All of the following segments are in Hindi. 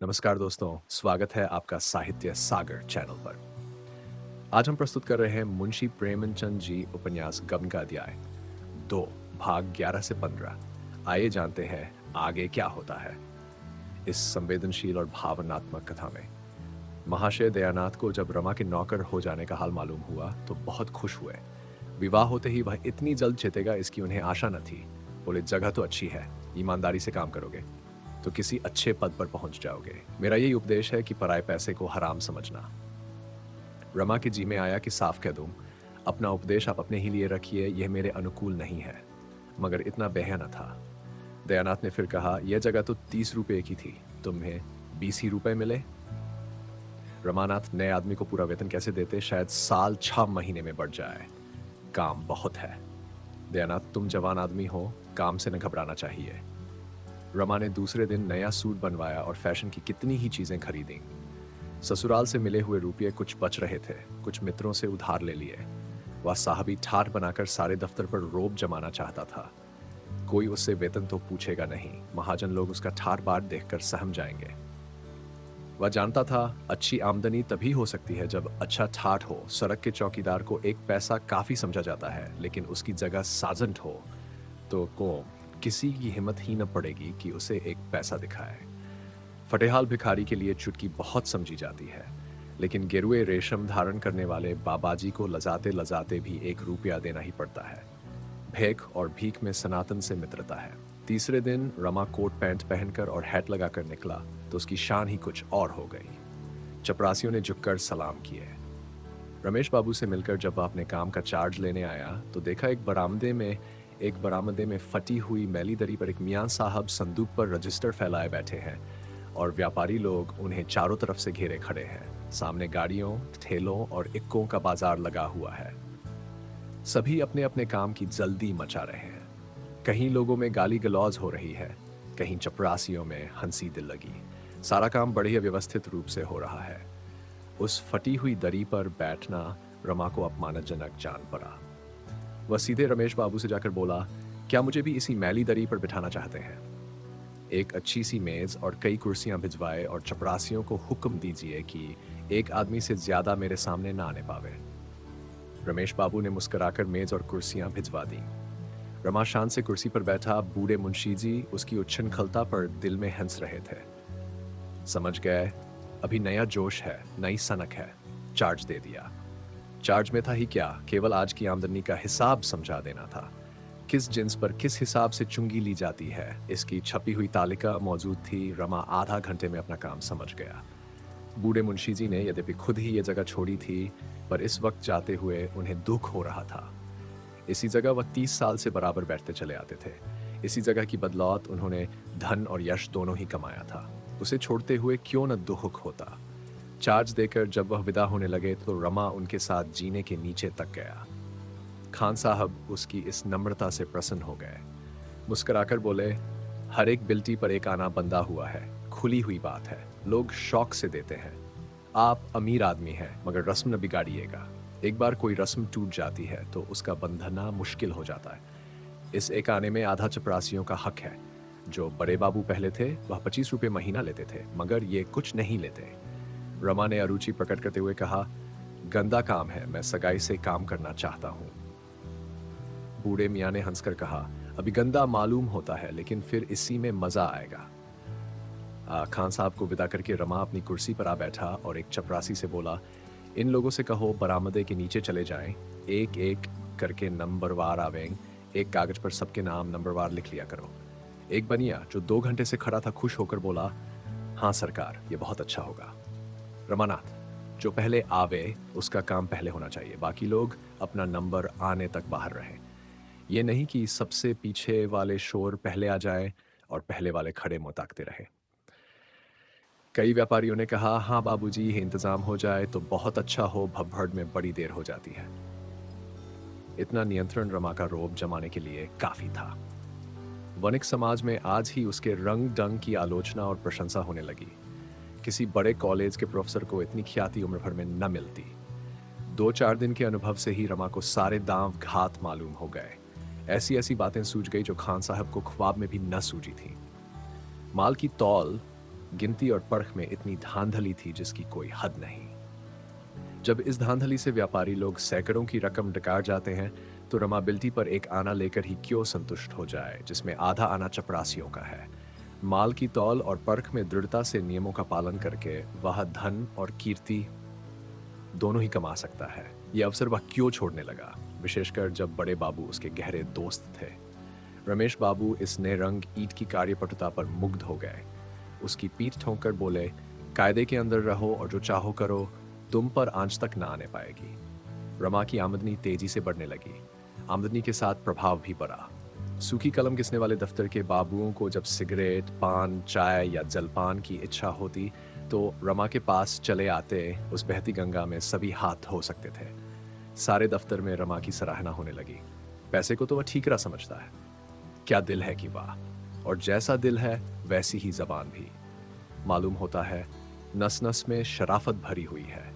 नमस्कार दोस्तों, स्वागत है आपका साहित्य सागर चैनल पर। आज हम प्रस्तुत कर रहे हैं मुंशी प्रेमचंद जी उपन्यास गम का अध्याय 2 भाग 11 से 15। आइए जानते हैं आगे क्या होता है इस संवेदनशील और भावनात्मक कथा में। महाशय दयानाथ को जब रमा के नौकर हो जाने का हाल मालूम हुआ तो बहुत खुश हुए। विवाह होते ही वह इतनी जल्द जीतेगा इसकी उन्हें आशा न थी। बोले, जगह तो अच्छी है, ईमानदारी से काम करोगे तो किसी अच्छे पद पर पहुंच जाओगे। मेरा यही उपदेश है कि पराये पैसे को हराम समझना। रमा के जी में आया कि साफ कह दूं, अपना उपदेश आप अपने ही लिए रखिए, यह मेरे अनुकूल नहीं है। मगर इतना बेहा न था। दयानाथ ने फिर कहा, यह जगह तो 30 रुपए की थी, तुम्हें 20 ही रुपए मिले। रमानाथ नए आदमी को पूरा वेतन कैसे देते, शायद साल 6 महीने में बढ़ जाए। काम बहुत है। दयानाथ, तुम जवान आदमी हो, काम से न घबराना चाहिए। रमा ने दूसरे दिन नया सूट बनवाया और फैशन की कितनी ही चीजें खरीदी। ससुराल से मिले हुए रुपये कुछ बच रहे थे, कुछ मित्रों से उधार ले लिए। वह साहबी ठाट बनाकर सारे दफ्तर पर रोब जमाना चाहता था। कोई उससे वेतन तो पूछेगा नहीं, महाजन लोग उसका ठाट बाट देखकर सहम जाएंगे। वह जानता था अच्छी आमदनी तभी हो सकती है जब अच्छा ठाट हो। सड़क के चौकीदार को एक पैसा काफी समझा जाता है, लेकिन उसकी जगह साजंट हो तो किसी की हिम्मत ही न पड़ेगी कि उसे एक पैसा दिखाए। फटेहाल भिखारी के लिए चुटकी बहुत समझी जाती है, लेकिन गेरुए रेशम धारण करने वाले बाबाजी को लजाते लजाते भी 1 रुपया देना ही पड़ता है। भेक और भीख में सनातन से मित्रता है। तीसरे दिन रमा कोट पैंट पहनकर और हैट लगाकर निकला तो उसकी शान ही कुछ और हो गई। चपरासियों ने झुककर सलाम किए। रमेश बाबू से मिलकर जब वह अपने काम का चार्ज लेने आया तो देखा एक बरामदे में फटी हुई मैली दरी पर एक मियां साहब संदूक पर रजिस्टर फैलाए बैठे हैं और व्यापारी लोग उन्हें चारों तरफ से घेरे खड़े हैं। सामने गाड़ियों, ठेलों और इक्कों का बाजार लगा हुआ है। सभी अपने अपने काम की जल्दी मचा रहे हैं। कहीं लोगों में गाली गलौज हो रही है, कहीं चपरासियों में हंसी दिल लगी। सारा काम बड़े ही व्यवस्थित रूप से हो रहा है। उस फटी हुई दरी पर बैठना रमा को अपमानजनक जान पड़ा। वह सीधे रमेश बाबू से जाकर बोला, क्या मुझे भी इसी मैली दरी पर बिठाना चाहते हैं? एक अच्छी सी मेज और कई कुर्सियां भिजवाए और चपरासियों को हुक्म दीजिए कि एक आदमी से ज्यादा मेरे सामने ना आने पावे। रमेश बाबू ने मुस्कुराकर मेज और कुर्सियां भिजवा दी। रमा शान से कुर्सी पर बैठा। बूढ़े मुंशी जी उसकी उच्छृंखलता पर दिल में हंस रहे थे। समझ गए, अभी नया जोश है, नई सनक है। चार्ज दे दिया। चार्ज में था ही क्या, केवल आज की आमदनी का हिसाब समझा देना था। किस जिन्स पर किस हिसाब से चुंगी ली जाती है, इसकी छपी हुई तालिका मौजूद थी। रमा आधा घंटे में अपना काम समझ गया। बूढ़े मुंशी जी ने यद्यपि खुद ही ये जगह छोड़ी थी, पर इस वक्त जाते हुए उन्हें दुख हो रहा था। इसी जगह वह 30 साल से बराबर बैठते चले आते थे। इसी जगह की बदौलत उन्होंने धन और यश दोनों ही कमाया था। उसे छोड़ते हुए क्यों न दुख होता। चार्ज देकर जब वह विदा होने लगे तो रमा उनके साथ जीने के नीचे तक गया। खान साहब उसकी इस नम्रता से प्रसन्न हो गए। मुस्कुराकर बोले, हर एक बिल्टी पर एक आना बंधा हुआ है, खुली हुई बात है, लोग शौक से देते हैं। आप अमीर आदमी हैं, मगर रस्म न बिगाड़िएगा। एक बार कोई रस्म टूट जाती है तो उसका बंधना मुश्किल हो जाता है। इस एक आने में आधा चपरासियों का हक है। जो बड़े बाबू पहले थे वह 25 रुपये महीना लेते थे, मगर ये कुछ नहीं लेते। रमा ने अरुचि प्रकट करते हुए कहा, गंदा काम है, मैं सगाई से काम करना चाहता हूं। बूढ़े मियाँ ने हंसकर कहा, अभी गंदा मालूम होता है, लेकिन फिर इसी में मजा आएगा। खान साहब को विदा करके रमा अपनी कुर्सी पर आ बैठा और एक चपरासी से बोला, इन लोगों से कहो बरामदे के नीचे चले जाएं, एक एक करके नंबरवार आवें, एक कागज पर सबके नाम नंबरवार लिख लिया करो। एक बनिया जो 2 घंटे से खड़ा था खुश होकर बोला, हाँ सरकार, ये बहुत अच्छा होगा। रमानाथ, जो पहले आवे उसका काम पहले होना चाहिए, बाकी लोग अपना नंबर आने तक बाहर रहें। ये नहीं कि सबसे पीछे वाले शोर पहले आ जाए और पहले वाले खड़े मुंह ताकते रहे। कई व्यापारियों ने कहा, हाँ बाबूजी, ये इंतजाम हो जाए तो बहुत अच्छा हो, भगभड़ में बड़ी देर हो जाती है। इतना नियंत्रण रमा का रोब जमाने के लिए काफी था। वणिक समाज में आज ही उसके रंग ढंग की आलोचना और प्रशंसा होने लगी। किसी बड़े कॉलेज के प्रोफेसर को इतनी ख्याति उम्र भर में न मिलती। 2-4 दिन के अनुभव से ही रमा को सारे दांव घात मालूम हो गए। ऐसी बातें सूझ गई जो खान साहब को ख्वाब में भी न सूझी थी। माल की तौल गिनती और परख में इतनी धांधली थी जिसकी कोई हद नहीं। जब इस धांधली से व्यापारी लोग सैकड़ों की रकम डकार जाते हैं, तो रमा बिल्टी पर एक आना लेकर ही क्यों संतुष्ट हो जाए, जिसमें आधा आना चपरासियों का है। माल की तौल और परख में दृढ़ता से नियमों का पालन करके वह धन और कीर्ति दोनों ही कमा सकता है। ये अवसर वह क्यों छोड़ने लगा, विशेषकर जब बड़े बाबू उसके गहरे दोस्त थे। रमेश बाबू इस नए रंग ईंट की कार्यपटुता पर मुग्ध हो गए। उसकी पीठ ठोंकर बोले, कायदे के अंदर रहो और जो चाहो करो, तुम पर आंच तक ना आने पाएगी। रमा की आमदनी तेजी से बढ़ने लगी। आमदनी के साथ प्रभाव भी बढ़ा। सूखी कलम घिसने वाले दफ्तर के बाबुओं को जब सिगरेट, पान, चाय या जलपान की इच्छा होती, तो रमा के पास चले आते। उस बहती गंगा में सभी हाथ धो सकते थे। सारे दफ्तर में रमा की सराहना होने लगी। पैसे को तो वह ठीकरा समझता है। क्या दिल है कि वाह! और जैसा दिल है वैसी ही जबान भी। मालूम होता है नस नस में शराफत भरी हुई है।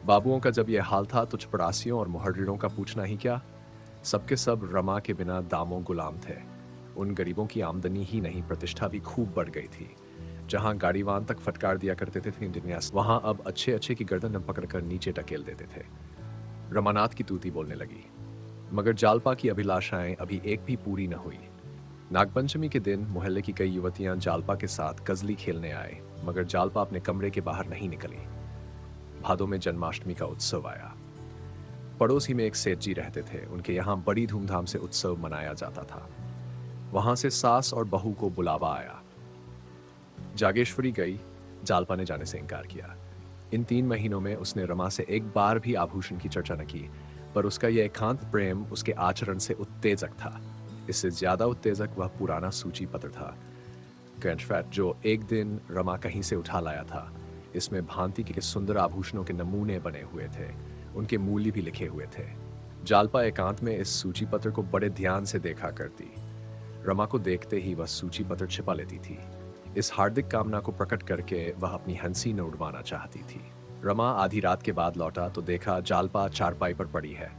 बाबुओं का जब यह हाल था तो चपरासियों और मुहर्रिरों का पूछना ही क्या। सबके सब रमा के बिना दामों गुलाम थे। उन गरीबों की आमदनी ही नहीं, प्रतिष्ठा भी खूब बढ़ गई थी। जहां गाड़ीवान तक फटकार दिया करते थे इंजीनियर्स, वहां अब अच्छे अच्छे की गर्दन पकड़कर नीचे टकेल देते थे। रमानाथ की तूती बोलने लगी। मगर जालपा की अभिलाषाएं अभी एक भी पूरी न हुई। नागपंचमी के दिन मोहल्ले की कई युवतियां जालपा के साथ गजली खेलने आए, मगर जालपा अपने कमरे के बाहर नहीं निकली। भादों में जन्माष्टमी का उत्सव आया। पड़ोसी में एक सेठ जी रहते थे। उनके यहाँ बड़ी धूमधाम से उत्सव मनाया जाता था। वहां से सास और बहू को बुलावा आया। जागेश्वरी गई। जालपा ने जाने से इनकार किया। इन 3 महीनों में उसने रमा से एक बार भी आभूषण की चर्चा न की, पर उसका यह एकांत प्रेम उसके आचरण से उत्तेजक था। इससे ज्यादा उत्तेजक वह पुराना सूची पत्र था, कैंटफैट, जो एक दिन रमा कहीं से उठा लाया था। इसमें भांति के सुंदर आभूषणों के नमूने बने हुए थे। उनके मूल्य भी लिखे हुए थे। जालपा एकांत में इस सूची पत्र को बड़े ध्यान से देखा करती। रमा को देखते ही वह सूची पत्र छिपा लेती थी। इस हार्दिक कामना को प्रकट करके वह अपनी हंसी न उड़वाना चाहती थी। रमा आधी रात के बाद लौटा तो देखा जालपा चारपाई पर पड़ी है।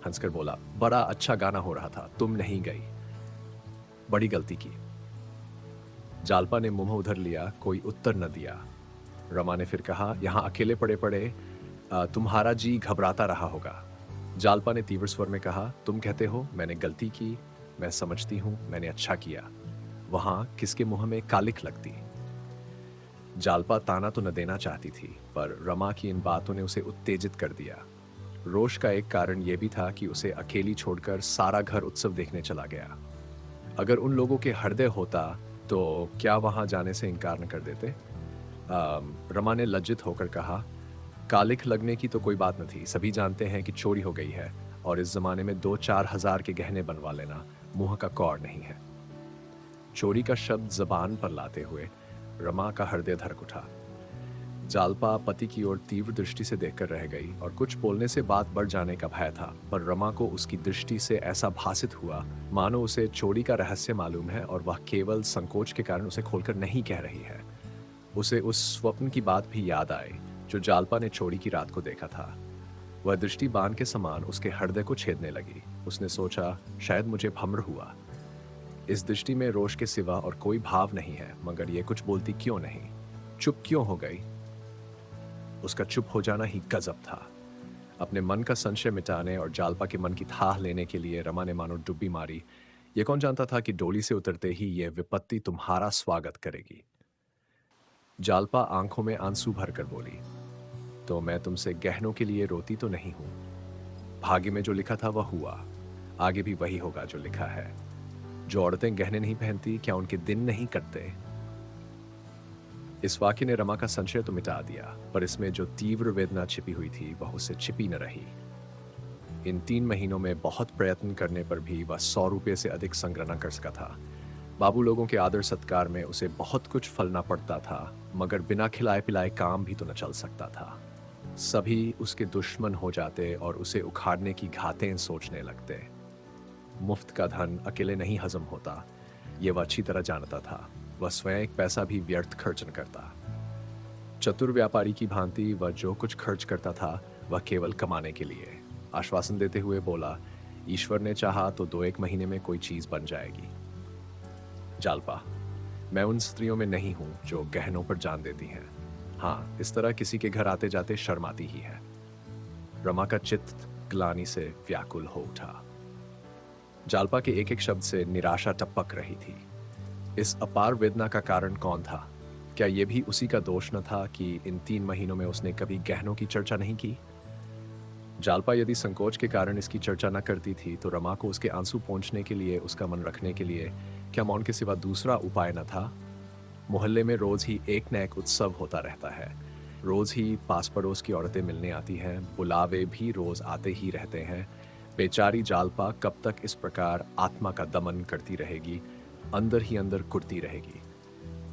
हंसकर बोला, बड़ा अच्छा गाना हो रहा था, तुम नहीं गई। बड़ी गलती की। जालपा ने मुंह उधर लिया, कोई उत्तर न दिया। रमा ने फिर कहा, यहां अकेले पड़े पड़े तुम्हारा जी घबराता रहा होगा। जालपा ने तीव्र स्वर में कहा, तुम कहते हो मैंने गलती की, मैं समझती हूं मैंने अच्छा किया। वहां किसके मुंह में कालिख लगती। जालपा ताना तो न देना चाहती थी, पर रमा की इन बातों ने उसे उत्तेजित कर दिया। रोष का एक कारण यह भी था कि उसे अकेली छोड़कर सारा घर उत्सव देखने चला गया। अगर उन लोगों के हृदय होता तो क्या वहां जाने से इनकार न कर देते। रमा ने लज्जित होकर कहा, कालिख लगने की तो कोई बात न थी। सभी जानते हैं कि चोरी हो गई है, और इस जमाने में 2-4 हजार के गहने बनवा लेना मुंह का कौर नहीं है। चोरी का शब्द जबान पर लाते हुए रमा का हृदय धड़क उठा। जालपा पति की ओर तीव्र दृष्टि से देखकर रह गई, और कुछ बोलने से बात बढ़ जाने का भय था, पर रमा को उसकी दृष्टि से ऐसा भासित हुआ मानो उसे चोरी का रहस्य मालूम है और वह केवल संकोच के कारण उसे खोलकर नहीं कह रही है। उसे उस स्वप्न की बात भी याद आई जो जालपा ने चोरी की रात को देखा था। वह दृष्टि बाण के समान उसके हृदय को छेदने लगी। उसने सोचा, शायद मुझे भ्रम हुआ। इस दृष्टि में रोष के सिवा और कोई भाव नहीं है, मगर यह कुछ बोलती क्यों नहीं, चुप क्यों हो गई। उसका चुप हो जाना ही गजब था। अपने मन का संशय मिटाने और जालपा के मन की थाह लेने के लिए रमा ने मानो डुब्बी मारी। यह कौन जानता था कि डोली से उतरते ही यह विपत्ति तुम्हारा स्वागत करेगी। जालपा आंखों में आंसू भरकर बोली, तो मैं तुमसे गहनों के लिए रोती तो नहीं हूं। भाग्य में जो लिखा था वह हुआ, आगे भी वही होगा जो लिखा है। जो औरतें गहने नहीं पहनती, क्या उनके दिन नहीं कटते। इस वाक्य ने रमा का संशय तो मिटा दिया, पर इसमें जो तीव्र वेदना छिपी हुई थी वह उससे छिपी न रही। इन 3 महीनों में बहुत प्रयत्न करने पर भी वह 100 रुपये से अधिक संग्रह न कर सका था। बाबू लोगों के आदर सत्कार में उसे बहुत कुछ फलना पड़ता था, मगर बिना खिलाए पिलाए काम भी तो न चल सकता था। सभी उसके दुश्मन हो जाते और उसे उखाड़ने की घातें सोचने लगते। मुफ्त का धन अकेले नहीं हजम होता, ये वह अच्छी तरह जानता था। वह स्वयं एक पैसा भी व्यर्थ खर्च न करता। चतुर व्यापारी की भांति वह जो कुछ खर्च करता था वह केवल कमाने के लिए। आश्वासन देते हुए बोला, ईश्वर ने चाहा तो 2-1 महीने में कोई चीज बन जाएगी। जालपा, मैं उन स्त्रियों में नहीं हूं जो गहनों पर जान देती हैं। हाँ, इस तरह किसी के घर आते जाते शर्म आती ही है। रमा का चित्त ग्लानि से व्याकुल हो उठा। जालपा के एक एक शब्द से निराशा टपक रही थी। इस अपार वेदना का कारण कौन था? क्या यह भी उसी का दोष न था कि इन 3 महीनों में उसने कभी गहनों की चर्चा नहीं की? जालपा यदि संकोच के कारण इसकी चर्चा न करती थी तो रमा को उसके आंसू पोंछने के लिए, उसका मन रखने के लिए क्या मौन के सिवा दूसरा उपाय न था? मोहल्ले में रोज ही एक न एक उत्सव होता रहता है। रोज ही पास पड़ोस की औरतें मिलने आती हैं, बुलावे भी रोज आते ही रहते हैं। बेचारी जालपा कब तक इस प्रकार आत्मा का दमन करती रहेगी, अंदर ही अंदर कुटती रहेगी।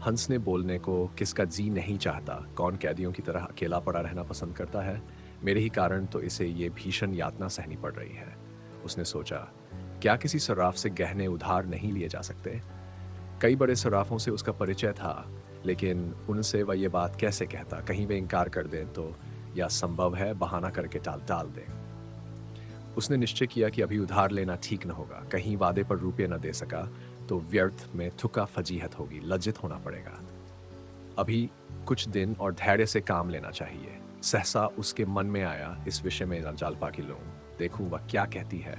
हंस ने बोलने को किसका जी नहीं चाहता, कौन कैदियों की तरह अकेला पड़ा रहना पसंद करता है? मेरे ही कारण तो इसे ये भीषण यातना सहनी पड़ रही है। उसने सोचा, क्या किसी सर्राफ से गहने उधार नहीं लिए जा सकते? कई बड़े सर्राफों से उसका परिचय था, लेकिन उनसे वह ये बात कैसे कहता? कहीं वे इनकार कर दें तो? या संभव है बहाना करके टाल दें? उसने निश्चय किया कि अभी उधार लेना ठीक न होगा। कहीं वादे पर रुपये न दे सका तो व्यर्थ में थुका फजीहत होगी, लज्जित होना पड़ेगा। अभी कुछ दिन और धैर्य से काम लेना चाहिए। सहसा उसके मन में आया, इस विषय में जालपा की लूं, देखूं वह क्या कहती है।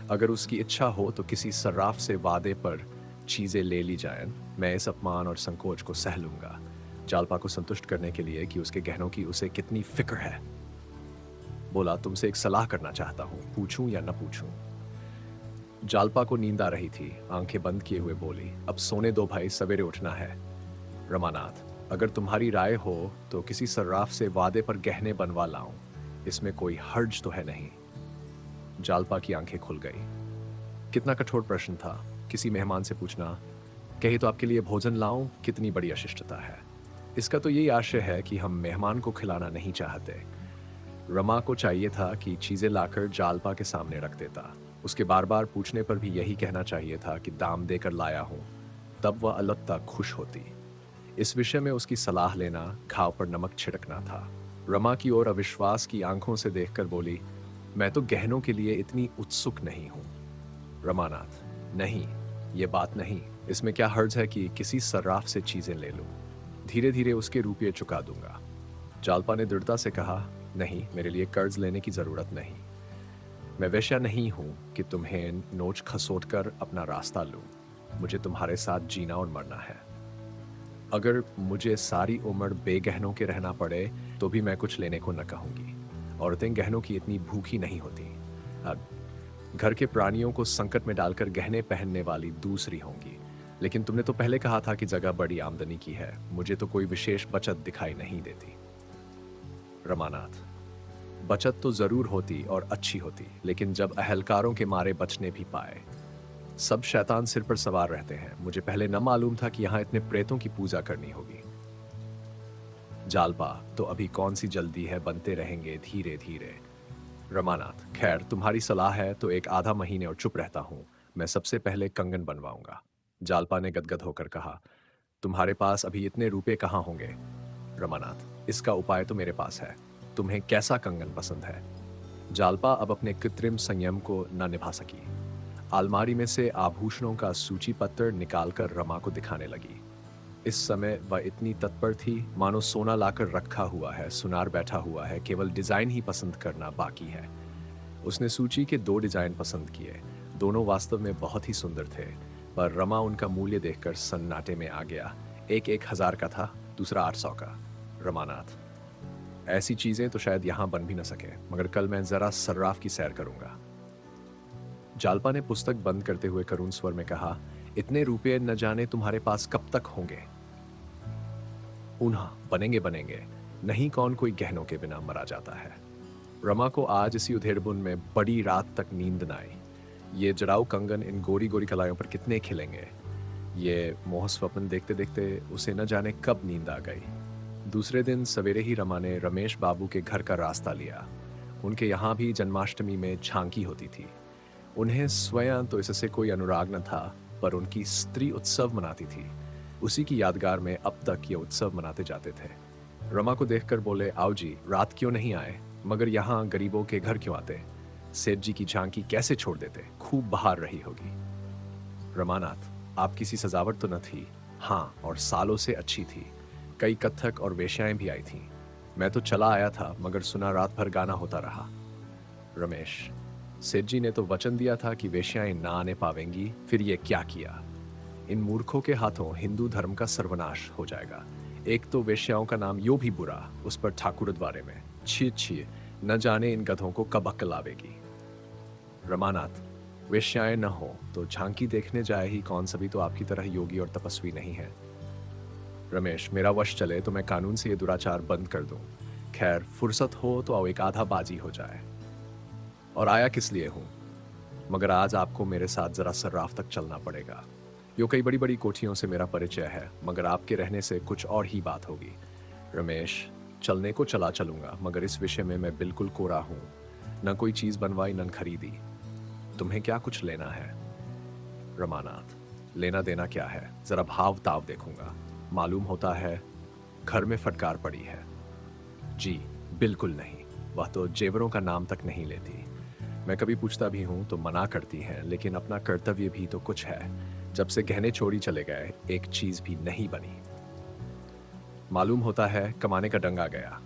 अगर उसकी इच्छा हो तो किसी सर्राफ से वादे पर चीजें ले ली जाएं। मैं इस अपमान और संकोच को सह लूंगा, जालपा को संतुष्ट करने के लिए कि उसके गहनों की उसे कितनी फिक्र है। बोला, तुमसे एक सलाह करना चाहता हूं, पूछूं या न पूछूं? जालपा को नींद आ रही थी, आंखें बंद किए हुए बोली, अब सोने दो भाई, सवेरे उठना है। रमानाथ, अगर तुम्हारी राय हो तो किसी सर्राफ से वादे पर गहने बनवा लाऊं, इसमें कोई हर्ज तो है नहीं। जालपा की आंखें खुल गई। कितना कठोर प्रश्न था, किसी मेहमान से पूछना, कहीं तो आपके लिए भोजन लाऊं, कितनी बड़ी अशिष्टता है। इसका तो यही आशय है कि हम मेहमान को खिलाना नहीं चाहते। रमा को चाहिए था कि चीजें लाकर जालपा के सामने रख देता। उसके बार बार पूछने पर भी यही कहना चाहिए था कि दाम देकर लाया हूं, तब वह अलबत्ता खुश होती। इस विषय में उसकी सलाह लेना घाव पर नमक छिड़कना था। रमा की ओर अविश्वास की आंखों से देखकर बोली, मैं तो गहनों के लिए इतनी उत्सुक नहीं हूं। रमानाथ, नहीं, ये बात नहीं। इसमें क्या हर्ज है कि किसी सर्राफ से चीजें ले लूं, धीरे धीरे उसके रुपये चुका दूंगा। जालपा ने दृढ़ता से कहा, नहीं, मेरे लिए कर्ज लेने की जरूरत नहीं। मैं वैश्या नहीं हूं कि तुम्हें नोच खसोट कर अपना रास्ता लूं। मुझे तुम्हारे साथ जीना और मरना है। अगर मुझे सारी उम्र बेगहनों के रहना पड़े तो भी मैं कुछ लेने को न कहूंगी। औरतें गहनों की इतनी भूखी नहीं होती। अब घर के प्राणियों को संकट में डालकर गहने पहनने वाली दूसरी होंगी। लेकिन तुमने तो पहले कहा था कि जगह बड़ी आमदनी की है, मुझे तो कोई विशेष बचत दिखाई नहीं देती। रमानाथ, बचत तो जरूर होती और अच्छी होती, लेकिन जब अहलकारों के मारे बचने भी पाए। सब शैतान सिर पर सवार रहते हैं। मुझे पहले न मालूम था कि यहां इतने प्रेतों की पूजा करनी होगी। जालपा, तो अभी कौन सी जल्दी है, बनते रहेंगे धीरे धीरे। रमानाथ, खैर तुम्हारी सलाह है तो एक आधा महीने और चुप रहता हूं। मैं सबसे पहले कंगन बनवाऊंगा। जालपा ने गदगद होकर कहा, तुम्हारे पास अभी इतने रुपए कहाँ होंगे? रमानाथ, इसका उपाय तो मेरे पास है। तुम्हें कैसा कंगन पसंद है? जालपा अब अपने कृत्रिम संयम को न निभा सकी। अलमारी में से आभूषणों का सूची पत्र निकालकर रमा को दिखाने लगी। इस समय वह इतनी तत्पर थी मानो सोना लाकर रखा हुआ है, सुनार बैठा हुआ है, केवल डिजाइन ही पसंद करना बाकी है। उसने सूची के 2 डिजाइन पसंद किए। दोनों वास्तव में बहुत ही सुंदर थे, पर रमा उनका मूल्य देखकर सन्नाटे में आ गया। एक 1000 का था, दूसरा 800 का। रमानाथ, ऐसी चीजें तो शायद यहां बन भी न सके, मगर कल मैं जरा सर्राफ की सैर करूंगा। जालपा ने पुस्तक बंद करते हुए करुण स्वर में कहा, इतने रुपये न जाने तुम्हारे पास कब तक होंगे? उन्हा, बनेंगे बनेंगे, नहीं कौन कोई गहनों के बिना मरा जाता है। रमा को आज इसी उधेड़बुन में बड़ी रात तक नींद न आई। ये जड़ाऊ कंगन इन गोरी गोरी कलाइयों पर कितने खिलेंगे। ये मोह स्वप्न देखते देखते उसे न जाने कब नींद आ गई। दूसरे दिन सवेरे ही रमा ने रमेश बाबू के घर का रास्ता लिया। उनके यहाँ भी जन्माष्टमी में झांकी होती थी। उन्हें स्वयं तो इससे कोई अनुराग न था, पर उनकी स्त्री उत्सव मनाती थी। उसी की यादगार में अब तक ये उत्सव मनाते जाते थे। रमा को देखकर बोले, आओ जी, रात क्यों नहीं आए? मगर यहाँ गरीबों के घर क्यों आते? सेठ जी की झांकी कैसे छोड़ देते? खूब बहार रही होगी। रमानाथ, आप किसी सजावट तो न थी? हाँ, और सालों से अच्छी थी। कई कत्थक और वेश्याएं भी आई थीं। मैं तो चला आया था, मगर सुना रात भर गाना होता रहा। रमेश, सेठ जी ने तो वचन दिया था कि वेश्याएं ना आने पावेंगी, फिर ये क्या किया? इन मूर्खों के हाथों हिंदू धर्म का सर्वनाश हो जाएगा। एक तो वेश्याओं का नाम यो भी बुरा, उस पर ठाकुर द्वारे में। छी छी, न जाने इन गधों को कब अक्ल आवेगी। रमानाथ, वेश्याएं न हो तो झांकी देखने जाए ही कौन, सभी तो आपकी तरह योगी और तपस्वी नहीं है। रमेश, मेरा वश चले तो मैं कानून से ये दुराचार बंद कर दूं। खैर, फुर्सत हो तो आओ एक आधा बाजी हो जाए। और आया किस लिए हूं? मगर आज आपको मेरे साथ जरा सर्राफ तक चलना पड़ेगा। यो कई बड़ी बड़ी कोठियों से मेरा परिचय है, मगर आपके रहने से कुछ और ही बात होगी। रमेश, चलने को चला चलूंगा, मगर इस विषय में मैं बिल्कुल कोरा हूं। न कोई चीज बनवाई न खरीदी। तुम्हें क्या कुछ लेना है? रमानाथ, लेना देना क्या है, जरा भाव ताव देखूंगा। मालूम होता है घर में फटकार पड़ी है। जी बिल्कुल नहीं, वह तो जेवरों का नाम तक नहीं लेती। मैं कभी पूछता भी हूं तो मना करती हैं, लेकिन अपना कर्तव्य भी तो कुछ है। जब से गहने चोरी चले गए, एक चीज भी नहीं बनी। मालूम होता है कमाने का डंगा गया।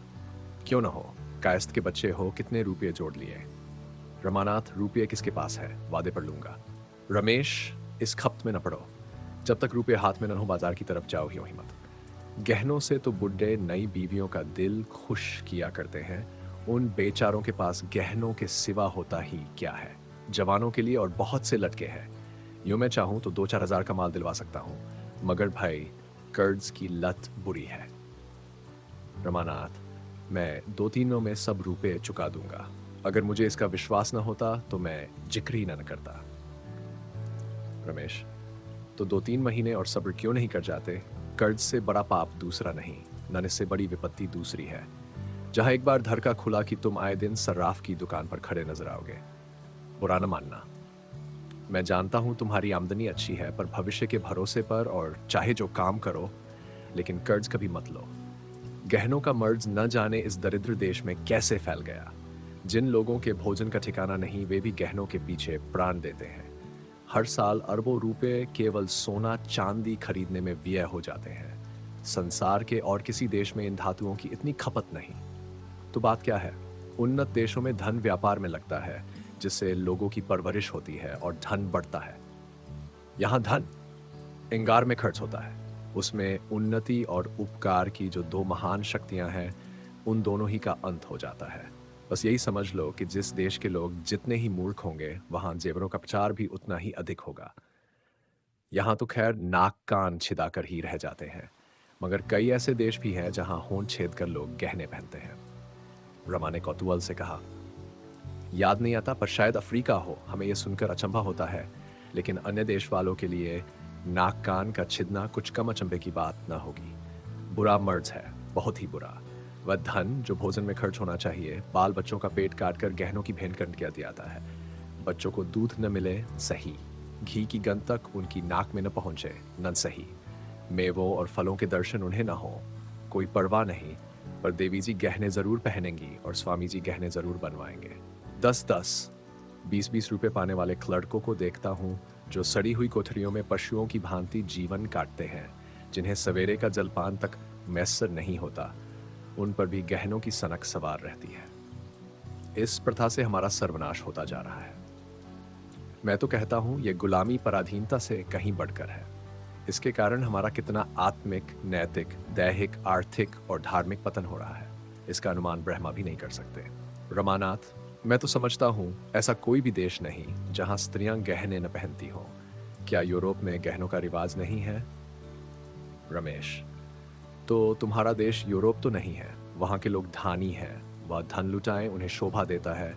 क्यों न हो, कायस्थ के बच्चे हो, कितने रुपये जोड़ लिए? रमानाथ, रुपये किसके पास है, वादे पर लूंगा। रमेश, इस खप्त में न पड़ो। जब तक रुपये हाथ में न हो, बाजार की तरफ जाओ ही मत। गहनों से तो बुड्ढे नई बीवियों का दिल खुश किया करते हैं। उन बेचारों के पास गहनों के सिवा होता ही क्या है? जवानों के लिए और बहुत से लटके हैं। यूं मैं चाहूं तो 2-4 हजार का माल दिलवा सकता हूं, मगर भाई, कर्ज की लत बुरी है। रमानाथ, मैं 2-3 में सब रुपए चुका दूंगा। अगर मुझे इसका विश्वास न होता तो मैं जिक्र ही न करता। रमेश, तो 2-3 महीने और सब्र क्यों नहीं कर जाते? कर्ज से बड़ा पाप दूसरा नहीं, न इससे बड़ी विपत्ति दूसरी है। जहां एक बार धर का खुला कि तुम आए दिन सर्राफ की दुकान पर खड़े नजर आओगे। बुरा न मानना। मैं जानता हूं तुम्हारी आमदनी अच्छी है, पर भविष्य के भरोसे पर और चाहे जो काम करो, लेकिन कर्ज कभी मत लो। गहनों का मर्ज न जाने इस दरिद्र देश में कैसे फैल गया। जिन लोगों के भोजन का ठिकाना नहीं, वे भी गहनों के पीछे प्राण देते हैं। हर साल अरबों रुपए केवल सोना चांदी खरीदने में व्यय हो जाते हैं। संसार के और किसी देश में इन धातुओं की इतनी खपत नहीं। तो बात क्या है? उन्नत देशों में धन व्यापार में लगता है, जिससे लोगों की परवरिश होती है और धन बढ़ता है। यहां धन इंगार में खर्च होता है। उसमें उन्नति और उपकार की जो दो महान शक्तियां हैं, उन दोनों ही का अंत हो जाता है। बस यही समझ लो कि जिस देश के लोग जितने ही मूर्ख होंगे, वहां जेवरों का प्रचार भी उतना ही अधिक होगा। यहाँ तो खैर नाक कान छिदाकर ही रह जाते हैं, मगर कई ऐसे देश भी हैं जहां होंठ छेद कर लोग गहने पहनते हैं। रमा ने कौतूहल से कहा, याद नहीं आता, पर शायद अफ्रीका हो। हमें यह सुनकर अचंभा होता है, लेकिन अन्य देश वालों के लिए नाक कान का छिदना कुछ कम अचंभे की बात न होगी। बुरा मर्ज है, बहुत ही बुरा। वह धन जो भोजन में खर्च होना चाहिए, बाल बच्चों का पेट काटकर गहनों की भेंट कर दिया जाता है। बच्चों को दूध न मिले सही, घी की गंध तक उनकी नाक में न पहुंचे न सही, मेवों और फलों के दर्शन उन्हें न हो, कोई परवाह नहीं। पर देवी जी गहने जरूर पहनेंगी और स्वामी जी गहने जरूर बनवाएंगे। 10-10, 20-20 रुपए पाने वाले क्लर्कों को देखता हूं, जो सड़ी हुई कोठरियों में पशुओं की भांति जीवन काटते हैं, जिन्हें सवेरे का जलपान तक मैसर नहीं होता। उन पर भी गहनों की सनक सवार रहती है। इस प्रथा से हमारा सर्वनाश होता जा रहा है। मैं तो कहता हूं, यह गुलामी पराधीनता से कहीं बढ़कर है। इसके कारण हमारा कितना आत्मिक, नैतिक, दैहिक, आर्थिक और धार्मिक पतन हो रहा है, इसका अनुमान ब्रह्मा भी नहीं कर सकते। रमानाथ, मैं तो समझता हूं ऐसा कोई भी देश नहीं जहां स्त्रियां गहने न पहनती हों। क्या यूरोप में गहनों का रिवाज नहीं है? रमेश, तो तुम्हारा देश यूरोप तो नहीं है। वहां के लोग धानी हैं, वह धन लुटाएं, उन्हें शोभा देता है।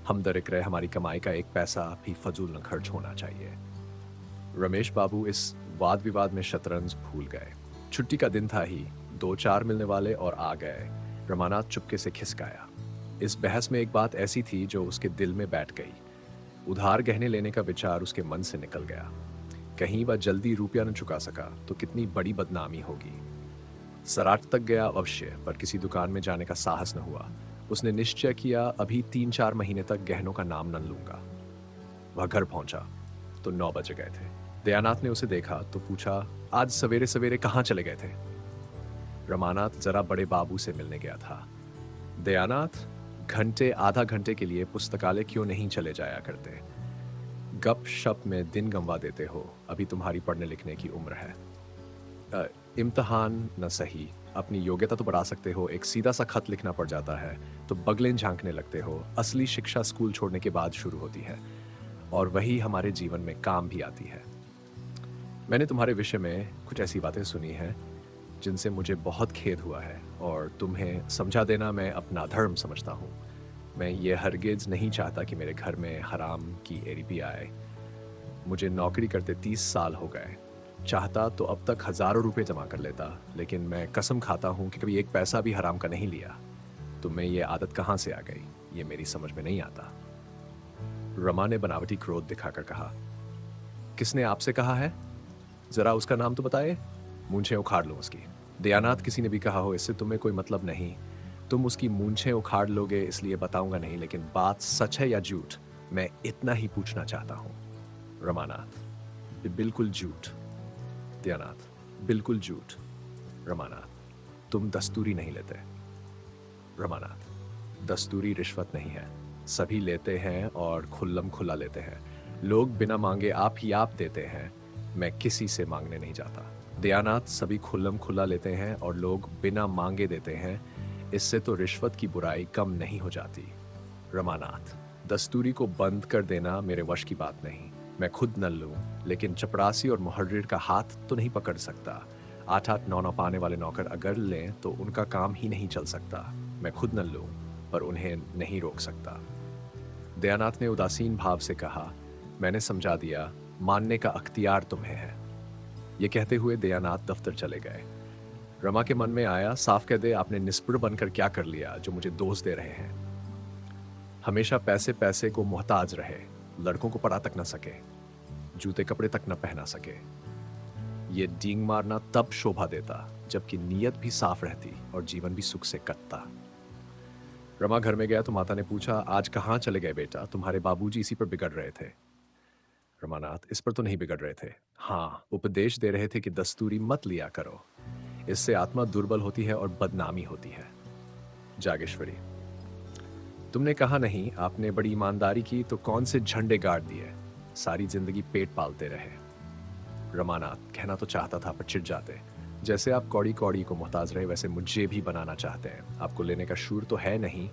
हम दरिक्र, हमारी कमाई का एक पैसा भी फजूल न खर्च होना चाहिए। रमेश बाबू इस वाद विवाद में शतरंज भूल गए। छुट्टी का दिन था ही, 2-4 मिलने वाले और आ गए। रमानाथ चुपके से खिसकाया। इस बहस में एक बात ऐसी थी जो उसके दिल में बैठ गई। उधार गहने लेने का विचार उसके मन से निकल गया। कहीं वह जल्दी रुपया न चुका सका तो कितनी बड़ी बदनामी होगी। सराट तक गया अवश्य, पर किसी दुकान में जाने का साहस न हुआ। उसने निश्चय किया, अभी 3-4 महीने तक गहनों का नाम न लूंगा। वह घर पहुंचा तो 9 बज गए थे। दयानाथ ने उसे देखा तो पूछा, आज सवेरे सवेरे कहाँ चले गए थे? रमानाथ जरा बड़े बाबू से मिलने गया था। दयानाथ, घंटे आधा घंटे के लिए पुस्तकालय क्यों नहीं चले जाया करते? गप शप में दिन गंवा देते हो, अभी तुम्हारी पढ़ने लिखने की उम्र है। इम्तिहान न सही, अपनी योग्यता तो बढ़ा सकते हो, एक सीधा सा खत लिखना पड़ जाता है तो बगलें झांकने लगते हो। असली शिक्षा स्कूल छोड़ने के बाद शुरू होती है और वही हमारे जीवन में काम भी आती है। मैंने तुम्हारे विषय में कुछ ऐसी बातें सुनी हैं जिनसे मुझे बहुत खेद हुआ है और तुम्हें समझा देना मैं अपना धर्म समझता हूँ। मैं ये हरगिज नहीं चाहता कि मेरे घर में हराम की एरी भी आए। मुझे नौकरी करते 30 साल हो गए। चाहता तो अब तक हजारों रुपए जमा कर लेता, लेकिन मैं कसम खाता हूँ कि कभी एक पैसा भी हराम का नहीं लिया। तुम्हें ये आदत कहाँ से आ गई, ये मेरी समझ में नहीं आता। रमा ने बनावटी क्रोध दिखाकर कहा, किसने आपसे कहा है? जरा उसका नाम तो बताए, मूंछें उखाड़ लूं उसकी। दयानाथ, किसी ने भी कहा हो, इससे तुम्हें कोई मतलब नहीं। तुम उसकी मूंछें उखाड़ लोगे इसलिए बताऊंगा नहीं, लेकिन बात सच है या झूठ, मैं इतना ही पूछना चाहता हूं। रमानाथ, बिल्कुल झूठ। दयानाथ, बिल्कुल झूठ। रमानाथ, तुम दस्तूरी नहीं लेते। रमानाथ, दस्तूरी रिश्वत नहीं है, सभी लेते हैं और खुल्लम खुला लेते हैं। लोग बिना मांगे आप ही आप देते हैं, मैं किसी से मांगने नहीं जाता। दयानाथ, सभी खुल्लम खुला लेते हैं और लोग बिना मांगे देते हैं, इससे तो रिश्वत की बुराई कम नहीं हो जाती। रमानाथ, दस्तूरी को बंद कर देना मेरे वश की बात नहीं। मैं खुद न लूं, लेकिन चपरासी और मुहर्रिर का हाथ तो नहीं पकड़ सकता। 8-8 9 पाने वाले नौकर अगर लें तो उनका काम ही नहीं चल सकता। मैं खुद न लूं, पर उन्हें नहीं रोक सकता। दयानाथ ने उदासीन भाव से कहा, मैंने समझा दिया, मानने का अख्तियार तुम्हें है। ये कहते हुए दयानाथ दफ्तर चले गए। रमा के मन में आया, साफ कह दे, आपने निष्प्र बनकर क्या कर लिया जो मुझे दोष दे रहे हैं। हमेशा पैसे पैसे को मोहताज रहे, लड़कों को पढ़ा तक न सके, जूते कपड़े तक न पहना सके। ये डींग मारना तब शोभा देता जबकि नीयत भी साफ रहती और जीवन भी सुख से कटता। रमा घर में गया तो माता ने पूछा, आज कहाँ चले गए बेटा? तुम्हारे बाबूजी इसी पर बिगड़ रहे थे। रमानाथ, इस पर तो नहीं बिगड़ रहे थे। हाँ, उपदेश दे रहे थे कि दस्तूरी मत लिया करो, इससे आत्मा दुर्बल होती है और बदनामी होती है। जागेश्वरी, तुमने कहा नहीं, आपने बड़ी ईमानदारी की तो कौन से झंडे गाड़ दिए, सारी जिंदगी पेट पालते रहे। रमानाथ, कहना तो चाहता था पर चिढ़ जाते। जैसे आप कौड़ी कौड़ी को मोहताज रहे, वैसे मुझे भी बनाना चाहते हैं। आपको लेने का शूर तो है नहीं।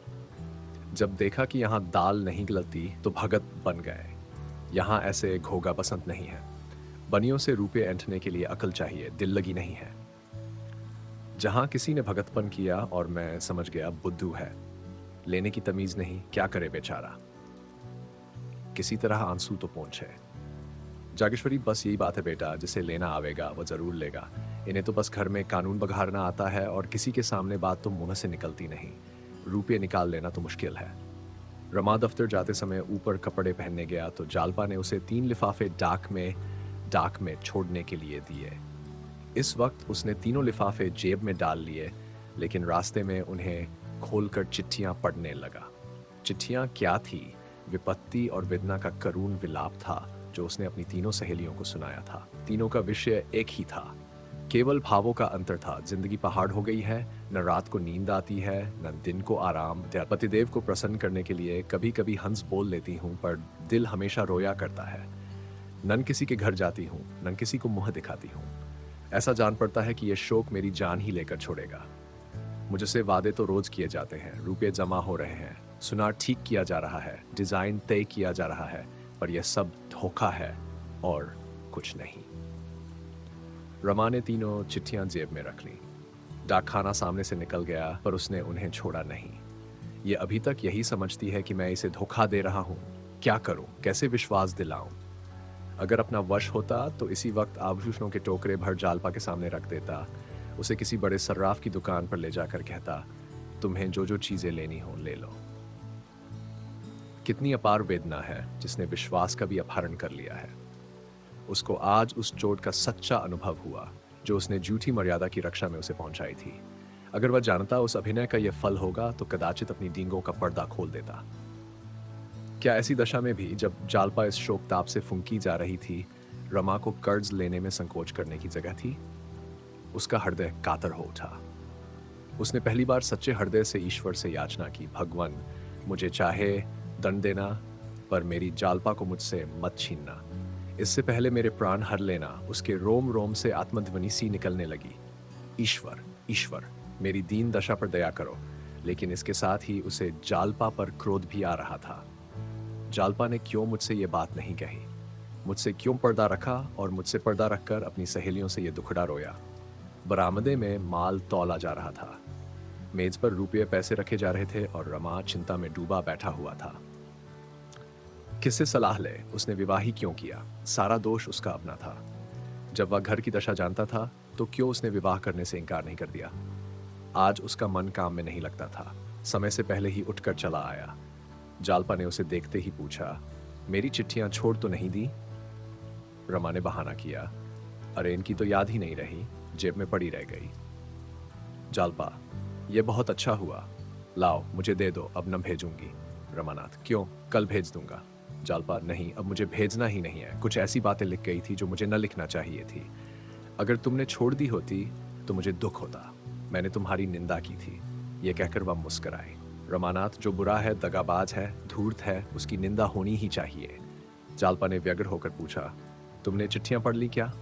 जब देखा कि यहाँ दाल नहीं गलती तो भगत बन गए। यहाँ ऐसे घोगा पसंद नहीं है। बनियों से रुपए ऐंठने के लिए अकल चाहिए, दिल लगी नहीं है। जहां किसी ने भगतपन किया और मैं समझ गया बुद्धू है, लेने की तमीज नहीं, क्या करे बेचारा। किसी तरह आंसू तो पहुंचे। जागेश्वरी, बस यही बात है बेटा, जिसे लेना आवेगा वो जरूर लेगा। इन्हें तो बस घर में कानून बघारना आता है और किसी के सामने बात तो मुंह से निकलती नहीं। रुपये निकाल लेना तो मुश्किल है। रमा दफ्तर जाते समय ऊपर कपड़े पहनने गया तो जालपा ने उसे 3 लिफाफे डाक में छोड़ने के लिए दिए। इस वक्त उसने तीनों लिफाफे जेब में डाल लिए, लेकिन रास्ते में उन्हें खोलकर चिट्ठियां पढ़ने लगा। चिट्ठियां क्या थी? विपत्ति और वेदना का करुण विलाप था जो उसने अपनी तीनों सहेलियों को सुनाया था। तीनों का विषय एक ही था, केवल भावों का अंतर था। जिंदगी पहाड़ हो गई है, न रात को नींद आती है न दिन को आराम। पतिदेव को प्रसन्न करने के लिए कभी कभी हंस बोल लेती हूँ, पर दिल हमेशा रोया करता है। नन किसी के घर जाती हूँ, नन किसी को मुंह दिखाती हूँ। ऐसा जान पड़ता है कि यह शोक मेरी जान ही लेकर छोड़ेगा। मुझसे वादे तो रोज किए जाते हैं, रुपये जमा हो रहे हैं, सुनार ठीक किया जा रहा है, डिजाइन तय किया जा रहा है, पर यह सब धोखा है और कुछ नहीं। रमा ने तीनों चिट्ठियां जेब में रख ली। डाकखाना सामने से निकल गया, पर उसने उन्हें छोड़ा नहीं। ये अभी तक यही समझती है कि मैं इसे धोखा दे रहा हूं। क्या करूं, कैसे विश्वास दिलाऊं? अगर अपना वश होता तो इसी वक्त आभूषणों के टोकरे भर जालपा के सामने रख देता, उसे किसी बड़े सर्राफ की दुकान पर ले जाकर कहता, तुम्हें जो जो चीजें लेनी हो ले लो। कितनी अपार वेदना है जिसने विश्वास का भी अपहरण कर लिया है। उसको आज उस चोट का सच्चा अनुभव हुआ जो उसने झूठी मर्यादा की रक्षा में उसे पहुंचाई थी। अगर वह जानता उस अभिनय का यह फल होगा तो कदाचित अपनी डींगों का पर्दा खोल देता। क्या ऐसी दशा में भी जब जालपा इस शोकताप से फुंकी जा रही थी, रमा को कर्ज लेने में संकोच करने की जगह थी। उसका हृदय कातर हो उठा। उसने पहली बार सच्चे हृदय से ईश्वर से याचना की, भगवान, मुझे चाहे दंड देना, पर मेरी जालपा को मुझसे मत छीनना। इससे पहले मेरे प्राण हर लेना। उसके रोम रोम से आत्मध्वनि सी निकलने लगी, ईश्वर, ईश्वर, मेरी दीन दशा पर दया करो। लेकिन इसके साथ ही उसे जालपा पर क्रोध भी आ रहा था। जालपा ने क्यों मुझसे ये बात नहीं कही? मुझसे क्यों पर्दा रखा और मुझसे पर्दा रखकर अपनी सहेलियों से ये दुखड़ा रोया? बरामदे में माल तौला जा रहा था। मेज पर रुपये पैसे रखे जा रहे थे और रमा चिंता में डूबा बैठा हुआ था। किससे सलाह ले? उसने विवाह ही क्यों किया? सारा दोष उसका अपना था। जब वह घर की दशा जानता था तो क्यों उसने विवाह करने से इनकार नहीं कर दिया? आज उसका मन काम में नहीं लगता था। समय से पहले ही उठकर चला आया। जालपा ने उसे देखते ही पूछा, मेरी चिट्ठियां छोड़ तो नहीं दी? रमा ने बहाना किया, अरे इनकी तो याद ही नहीं रही, जेब में पड़ी रह गई। जालपा, यह बहुत अच्छा हुआ, लाओ मुझे दे दो, अब न भेजूंगी। रमानाथ, क्यों? कल भेज दूंगा। जालपा, नहीं, अब मुझे भेजना ही नहीं है। कुछ ऐसी बातें लिख गई थी जो मुझे न लिखना चाहिए थी। अगर तुमने छोड़ दी होती तो मुझे दुख होता। मैंने तुम्हारी निंदा की थी। यह कहकर वह मुस्कुराई। रमानाथ, जो बुरा है, दगाबाज है, धूर्त है, उसकी निंदा होनी ही चाहिए। जालपा ने व्यग्र होकर पूछा, तुमने चिट्ठियां पढ़ ली क्या?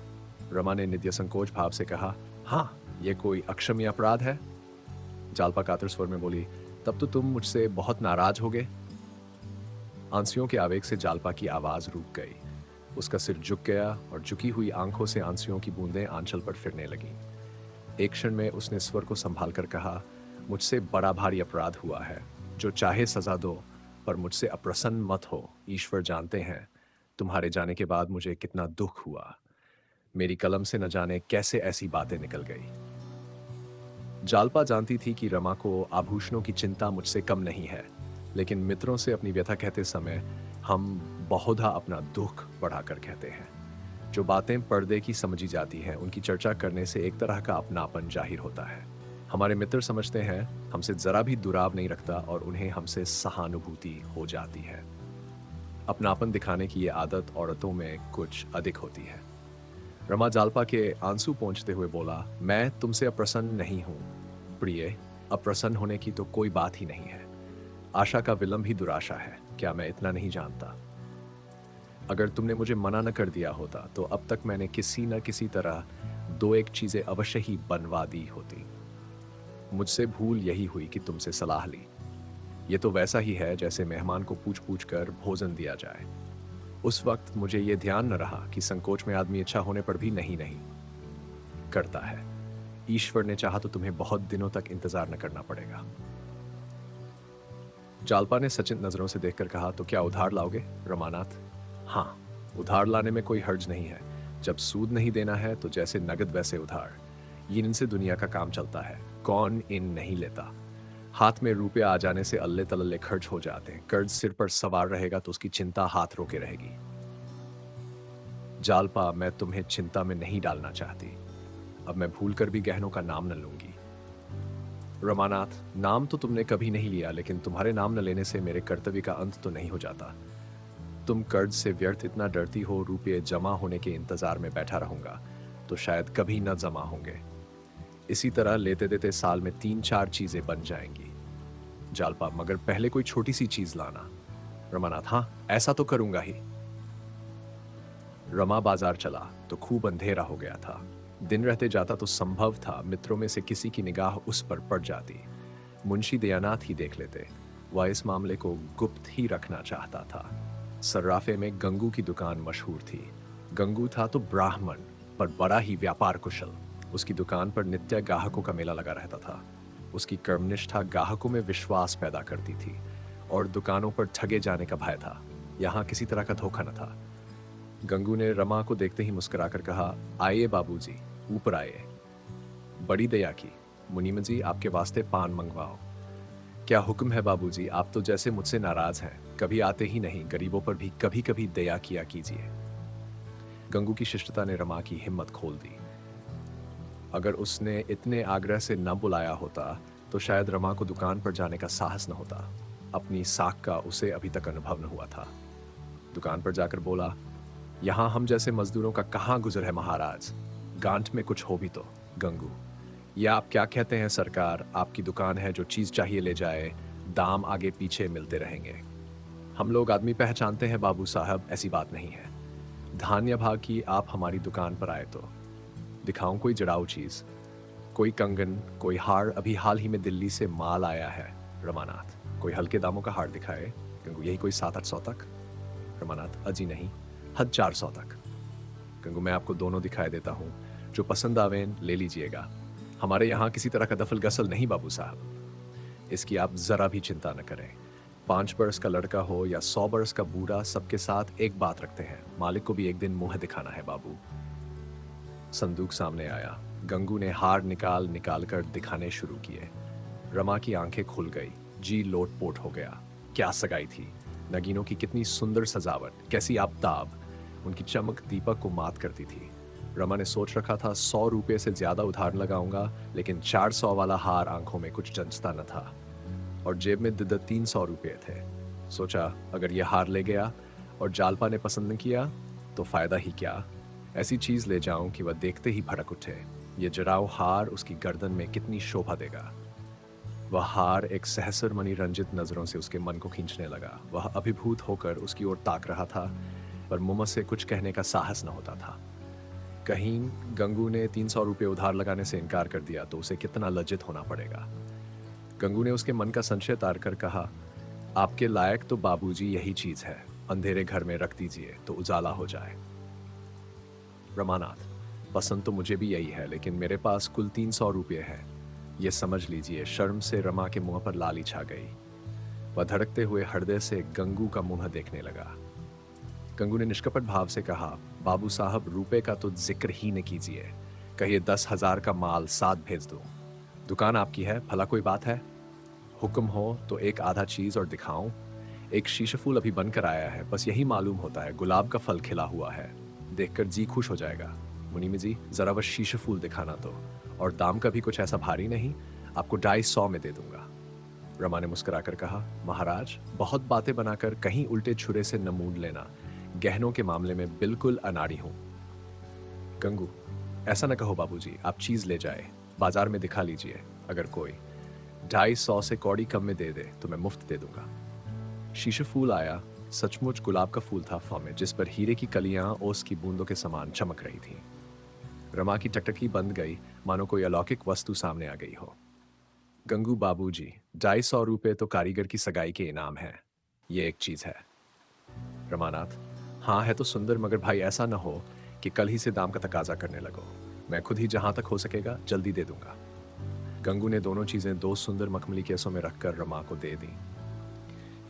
रमा ने नित्य संकोच भाव से कहा, हाँ, यह कोई अक्षम्य अपराध है? जालपा कातर स्वर में बोली, तब तो तुम मुझसे बहुत नाराज होगे। आंसुओं के आवेग से जालपा की आवाज रुक गई। उसका सिर झुक गया और झुकी हुई आंखों से आंसुओं की बूंदें आंचल पर फिरने लगीं। एक क्षण में उसने स्वर को संभाल कर कहा, मुझसे बड़ा भारी अपराध हुआ है। जो चाहे सजा दो, पर मुझसे अप्रसन्न मत हो। ईश्वर जानते हैं तुम्हारे जाने के बाद मुझे कितना दुख हुआ। मेरी कलम से न जाने कैसे ऐसी बातें निकल गई। जालपा जानती थी कि रमा को आभूषणों की चिंता मुझसे कम नहीं है, लेकिन मित्रों से अपनी व्यथा कहते समय हम बहुधा अपना दुख बढ़ाकर कहते हैं। जो बातें पर्दे की समझी जाती हैं, उनकी चर्चा करने से एक तरह का अपनापन जाहिर होता है। हमारे मित्र समझते हैं हमसे जरा भी दुराव नहीं रखता और उन्हें हमसे सहानुभूति हो जाती है। अपनापन दिखाने की ये आदत औरतों में कुछ अधिक होती है। रमा जालपा के आंसू पोंछते हुए बोला, मैं तुमसे अप्रसन्न नहीं हूं प्रिय। अप्रसन्न होने की तो कोई बात ही नहीं है। आशा का विलंब ही दुराशा है। क्या मैं इतना नहीं जानता? अगर तुमने मुझे मना न कर दिया होता तो अब तक मैंने किसी न किसी तरह दो एक चीजें अवश्य ही बनवा दी होती। मुझसे भूल यही हुई कि तुमसे सलाह ली। ये तो वैसा ही है जैसे मेहमान को पूछ पूछ कर भोजन दिया जाए। उस वक्त मुझे ये ध्यान न रहा कि संकोच में आदमी इच्छा होने पर भी नहीं नहीं करता है। ईश्वर ने चाहा तो तुम्हें बहुत दिनों तक इंतजार न करना पड़ेगा। जालपा ने सचिन नजरों से देखकर कहा, तो क्या उधार लाओगे? रमानाथ, हाँ, उधार लाने में कोई हर्ज नहीं है। जब सूद नहीं देना है तो जैसे नगद वैसे उधार। ये इनसे दुनिया का काम चलता है। कौन इन नहीं लेता? हाथ में रुपया आ जाने से अल्ले तलल्ले खर्च हो जाते हैं। कर्ज सिर पर सवार रहेगा तो उसकी चिंता हाथ रोके रहेगी। जालपा, मैं तुम्हें चिंता में नहीं डालना चाहती। अब मैं भूल कर भी गहनों का नाम न लूंगी। रमानाथ, नाम तो तुमने कभी नहीं लिया, लेकिन तुम्हारे नाम न लेने से मेरे कर्तव्य का अंत तो नहीं हो जाता। तुम कर्ज से व्यर्थ इतना डरती हो, रुपये जमा होने के इंतजार में बैठा रहूंगा तो शायद कभी न जमा होंगे। इसी तरह लेते देते साल में 3-4 चीजें बन जाएंगी। जालपा, मगर पहले कोई छोटी सी चीज लाना। रमानाथ, हाँ, ऐसा तो करूंगा ही। रमा बाजार चला तो खूब अंधेरा हो गया था। दिन रहते जाता तो संभव था मित्रों में से किसी की निगाह उस पर पड़ जाती। मुंशी दयानाथ ही देख लेते। वह इस मामले को गुप्त ही रखना चाहता था। सर्राफे में गंगू की दुकान मशहूर थी। गंगू था तो ब्राह्मण, पर बड़ा ही व्यापार कुशल। उसकी दुकान पर नित्य ग्राहकों का मेला लगा रहता था। उसकी कर्मनिष्ठा ग्राहकों में विश्वास पैदा करती थी और दुकानों पर ठगे जाने का भय था। यहाँ किसी तरह का धोखा न था। गंगू ने रमा को देखते ही मुस्कुराकर कहा, आइए बाबूजी, ऊपर आइए। बड़ी दया की। मुनीम जी, आपके वास्ते पान मंगवाओ। क्या हुक्म है बाबूजी? आप तो जैसे मुझसे नाराज हैं, कभी आते ही नहीं। गरीबों पर भी कभी कभी दया किया कीजिए। गंगू की शिष्टता ने रमा की हिम्मत खोल दी। अगर उसने इतने आग्रह से न बुलाया होता तो शायद रमा को दुकान पर जाने का साहस न होता। अपनी साख का उसे अभी तक अनुभव न हुआ था। दुकान पर जाकर बोला, यहाँ हम जैसे मजदूरों का कहाँ गुजर है महाराज। गांठ में कुछ हो भी तो। गंगू, या आप क्या कहते हैं सरकार, आपकी दुकान है, जो चीज चाहिए ले जाए, दाम आगे पीछे मिलते रहेंगे। हम लोग आदमी पहचानते हैं बाबू साहब, ऐसी बात नहीं है। धान्य भाग की आप हमारी दुकान पर आए तो दिखाऊं कोई जड़ाऊ चीज, कोई कंगन, कोई हार, अभी हाल ही में दिल्ली से माल आया है। रमानाथ, कोई हल्के दामों का हार दिखाए। गंगू, यही कोई 700-800 तक। रमानाथ, अजी नहीं, हद 400 तक। गंगू, मैं आपको दोनों दिखाई देता हूँ, जो पसंद आवे ले लीजिएगा। हमारे यहाँ किसी तरह का दफल गसल नहीं बाबू साहब, इसकी आप जरा भी चिंता न करें। 5 बरस का लड़का हो या 100 बरस का बूढ़ा, सबके साथ एक बात रखते हैं, मालिक को भी एक दिन मुंह दिखाना है बाबू। संदूक सामने आया। गंगू ने हार निकाल निकाल कर दिखाने शुरू किए। रमा की आंखें खुल गई, जी लोटपोट हो गया। क्या सगाई थी, नगीनों की कितनी सुंदर सजावट, कैसी आबताब, उनकी चमक दीपक को मात करती थी। रमा ने सोच रखा था 100 रुपये से ज्यादा उधार लगाऊंगा, लेकिन 400 वाला हार आंखों में कुछ जंचता न था और जेब में 300 रुपये थे। सोचा अगर यह हार ले गया और जालपा ने पसंद न किया तो फायदा ही क्या। ऐसी चीज ले जाऊं कि वह देखते ही भड़क उठे। ये जराऊ हार उसकी गर्दन में कितनी शोभा देगा। वह हार एक सहस्र मणि रंजित नजरों से उसके मन को खींचने लगा। वह अभिभूत होकर उसकी ओर ताक रहा था, पर मुंह से कुछ कहने का साहस न होता था। कहीं गंगू ने 300 रुपये उधार लगाने से इनकार कर दिया तो उसे कितना लज्जित होना पड़ेगा। गंगू ने उसके मन का संशय तार कर कहा, आपके लायक तो बाबूजी यही चीज है, अंधेरे घर में रख दीजिए तो उजाला हो जाए। रमानाथ, पसंद तो मुझे भी यही है, लेकिन मेरे पास कुल 300 रुपये है, ये समझ लीजिए। शर्म से रमा के मुंह पर लाली छा गई। वह धड़कते हुए हृदय से गंगू का मुंह देखने लगा। गंगू ने निष्कपट भाव से कहा, बाबू साहब रुपए का तो जिक्र ही न कीजिए, कहिए 10,000 का माल साथ भेज दूं। दुकान आपकी है, भला कोई बात है। हुक्म हो तो एक आधा चीज और दिखाऊं। एक शीश फूल अभी बनकर आया है, बस यही मालूम होता है गुलाब का फल खिला हुआ है, देखकर जी खुश हो जाएगा। मुनीमी जी, जरा वह शीश फूल दिखाना तो, और दाम का भी कुछ ऐसा भारी नहीं, आपको 250 में दे दूंगा। रमा ने मुस्कुराकर कहा, महाराज बहुत बातें बनाकर कहीं उल्टे छुरे से न मूंद लेना, गहनों के मामले में बिल्कुल अनाड़ी हूं। गंगू, ऐसा न कहो बाबूजी, आप चीज ले जाए, बाजार में दिखा लीजिए, अगर कोई 250 से कौड़ी कम में दे दे तो मैं मुफ्त दे दूंगा। शीश फूल आया। सचमुच गुलाब का फूल था फॉर्म में, जिस पर हीरे की कलियां ओस की बूंदों के समान चमक रही थीं। रमा की टकटकी बंद गई, मानो कोई अलौकिक वस्तु सामने आ गई हो। गंगू, बाबूजी 250 रुपये तो कारीगर की सगाई के इनाम है, ये एक चीज है। रमानाथ, हाँ है तो सुंदर, मगर भाई ऐसा न हो कि कल ही से दाम का तकाजा करने लगो। मैं खुद ही जहां तक हो सकेगा जल्दी दे दूंगा। गंगू ने दोनों चीजें 2 सुंदर मखमली केसों में रखकर रमा को दे दी।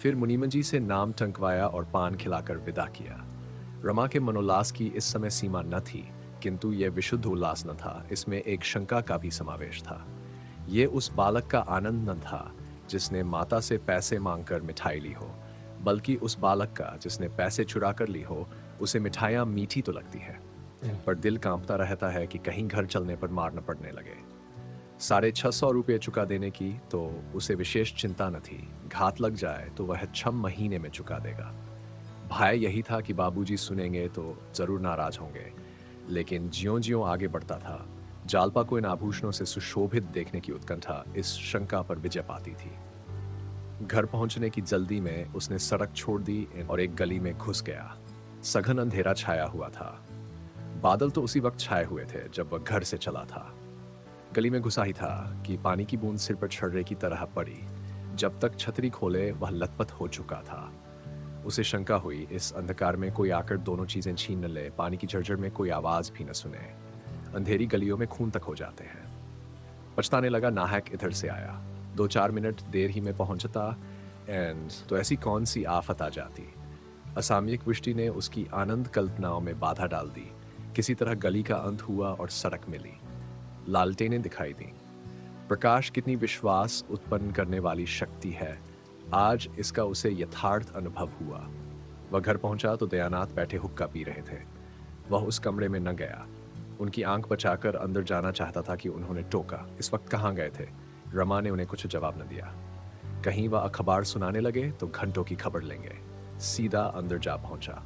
फिर मुनीमन जी से नाम टंकवाया और पान खिलाकर विदा किया। रमा के मनोल्लास की इस समय सीमा न थी, किंतु यह विशुद्ध उल्लास न था, इसमें एक शंका का भी समावेश था। ये उस बालक का आनंद न था जिसने माता से पैसे मांगकर मिठाई ली हो, बल्कि उस बालक का जिसने पैसे चुरा कर ली हो। उसे मिठाइयाँ मीठी तो लगती है, पर दिल कांपता रहता है कि कहीं घर चलने पर मार न पड़ने लगे। 650 रुपये चुका देने की तो उसे विशेष चिंता न थी, घात लग जाए तो वह 6 महीने में चुका देगा। भय यही था कि बाबूजी सुनेंगे तो जरूर नाराज होंगे, लेकिन ज्यों-ज्यों आगे बढ़ता था, जालपा को इन आभूषणों से सुशोभित देखने की उत्कंठा इस शंका पर विजय पाती थी। घर पहुंचने की जल्दी में उसने सड़क छोड़ दी और एक गली में घुस गया। सघन अंधेरा छाया हुआ था। बादल तो उसी वक्त छाए हुए थे जब वह घर से चला था। गली में घुसा ही था कि पानी की बूंद सिर पर छर्रे की तरह पड़ी। जब तक छतरी खोले वह लथपथ हो चुका था। उसे शंका हुई, इस अंधकार में कोई आकर दोनों चीजें छीन न ले, पानी की झरझर में कोई आवाज भी न सुने। अंधेरी गलियों में खून तक हो जाते हैं। पछताने लगा, नाहक इधर से आया। 2-4 मिनट देर ही में पहुंचता एंड तो ऐसी कौन सी आफत आ जाती। असामयिक वृष्टि ने उसकी आनंद कल्पनाओं में बाधा डाल दी। किसी तरह गली का अंत हुआ और सड़क मिली। लालटेनें दिखाई दी। प्रकाश कितनी विश्वास उत्पन्न करने वाली शक्ति है, आज इसका उसे यथार्थ अनुभव हुआ। वह घर पहुंचा तो दयानाथ बैठे हुक्का पी रहे थे। वह उस कमरे में न गया। उनकी आंख बचाकर अंदर जाना चाहता था कि उन्होंने टोका, इस वक्त कहाँ गए थे। रमा ने उन्हें कुछ जवाब न दिया। कहीं वह अखबार सुनाने लगे तो घंटों की खबर लेंगे। सीधा अंदर जा पहुंचा।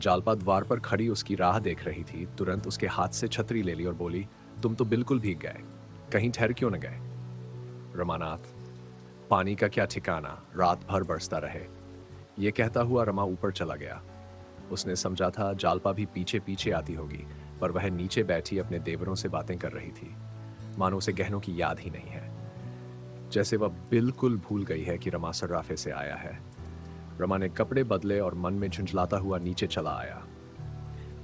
जालपा द्वार पर खड़ी उसकी राह देख रही थी, तुरंत उसके हाथ से छतरी ले ली और बोली, तुम तो बिल्कुल भीग गए, कहीं ठहर क्यों न गए? रमानाथ, पानी का क्या ठिकाना, रात भर बरसता रहे। ये कहता हुआ रमा ऊपर चला गया। उसने समझा था जालपा भी पीछे पीछे आती होगी, पर वह नीचे बैठी अपने देवरों से बातें कर रही थी, मानो उसे गहनों की याद ही नहीं है, जैसे वह बिल्कुल भूल गई है कि रमा सर्राफे से आया है। रमा ने कपड़े बदले और मन में झुंझलाता हुआ नीचे चला आया।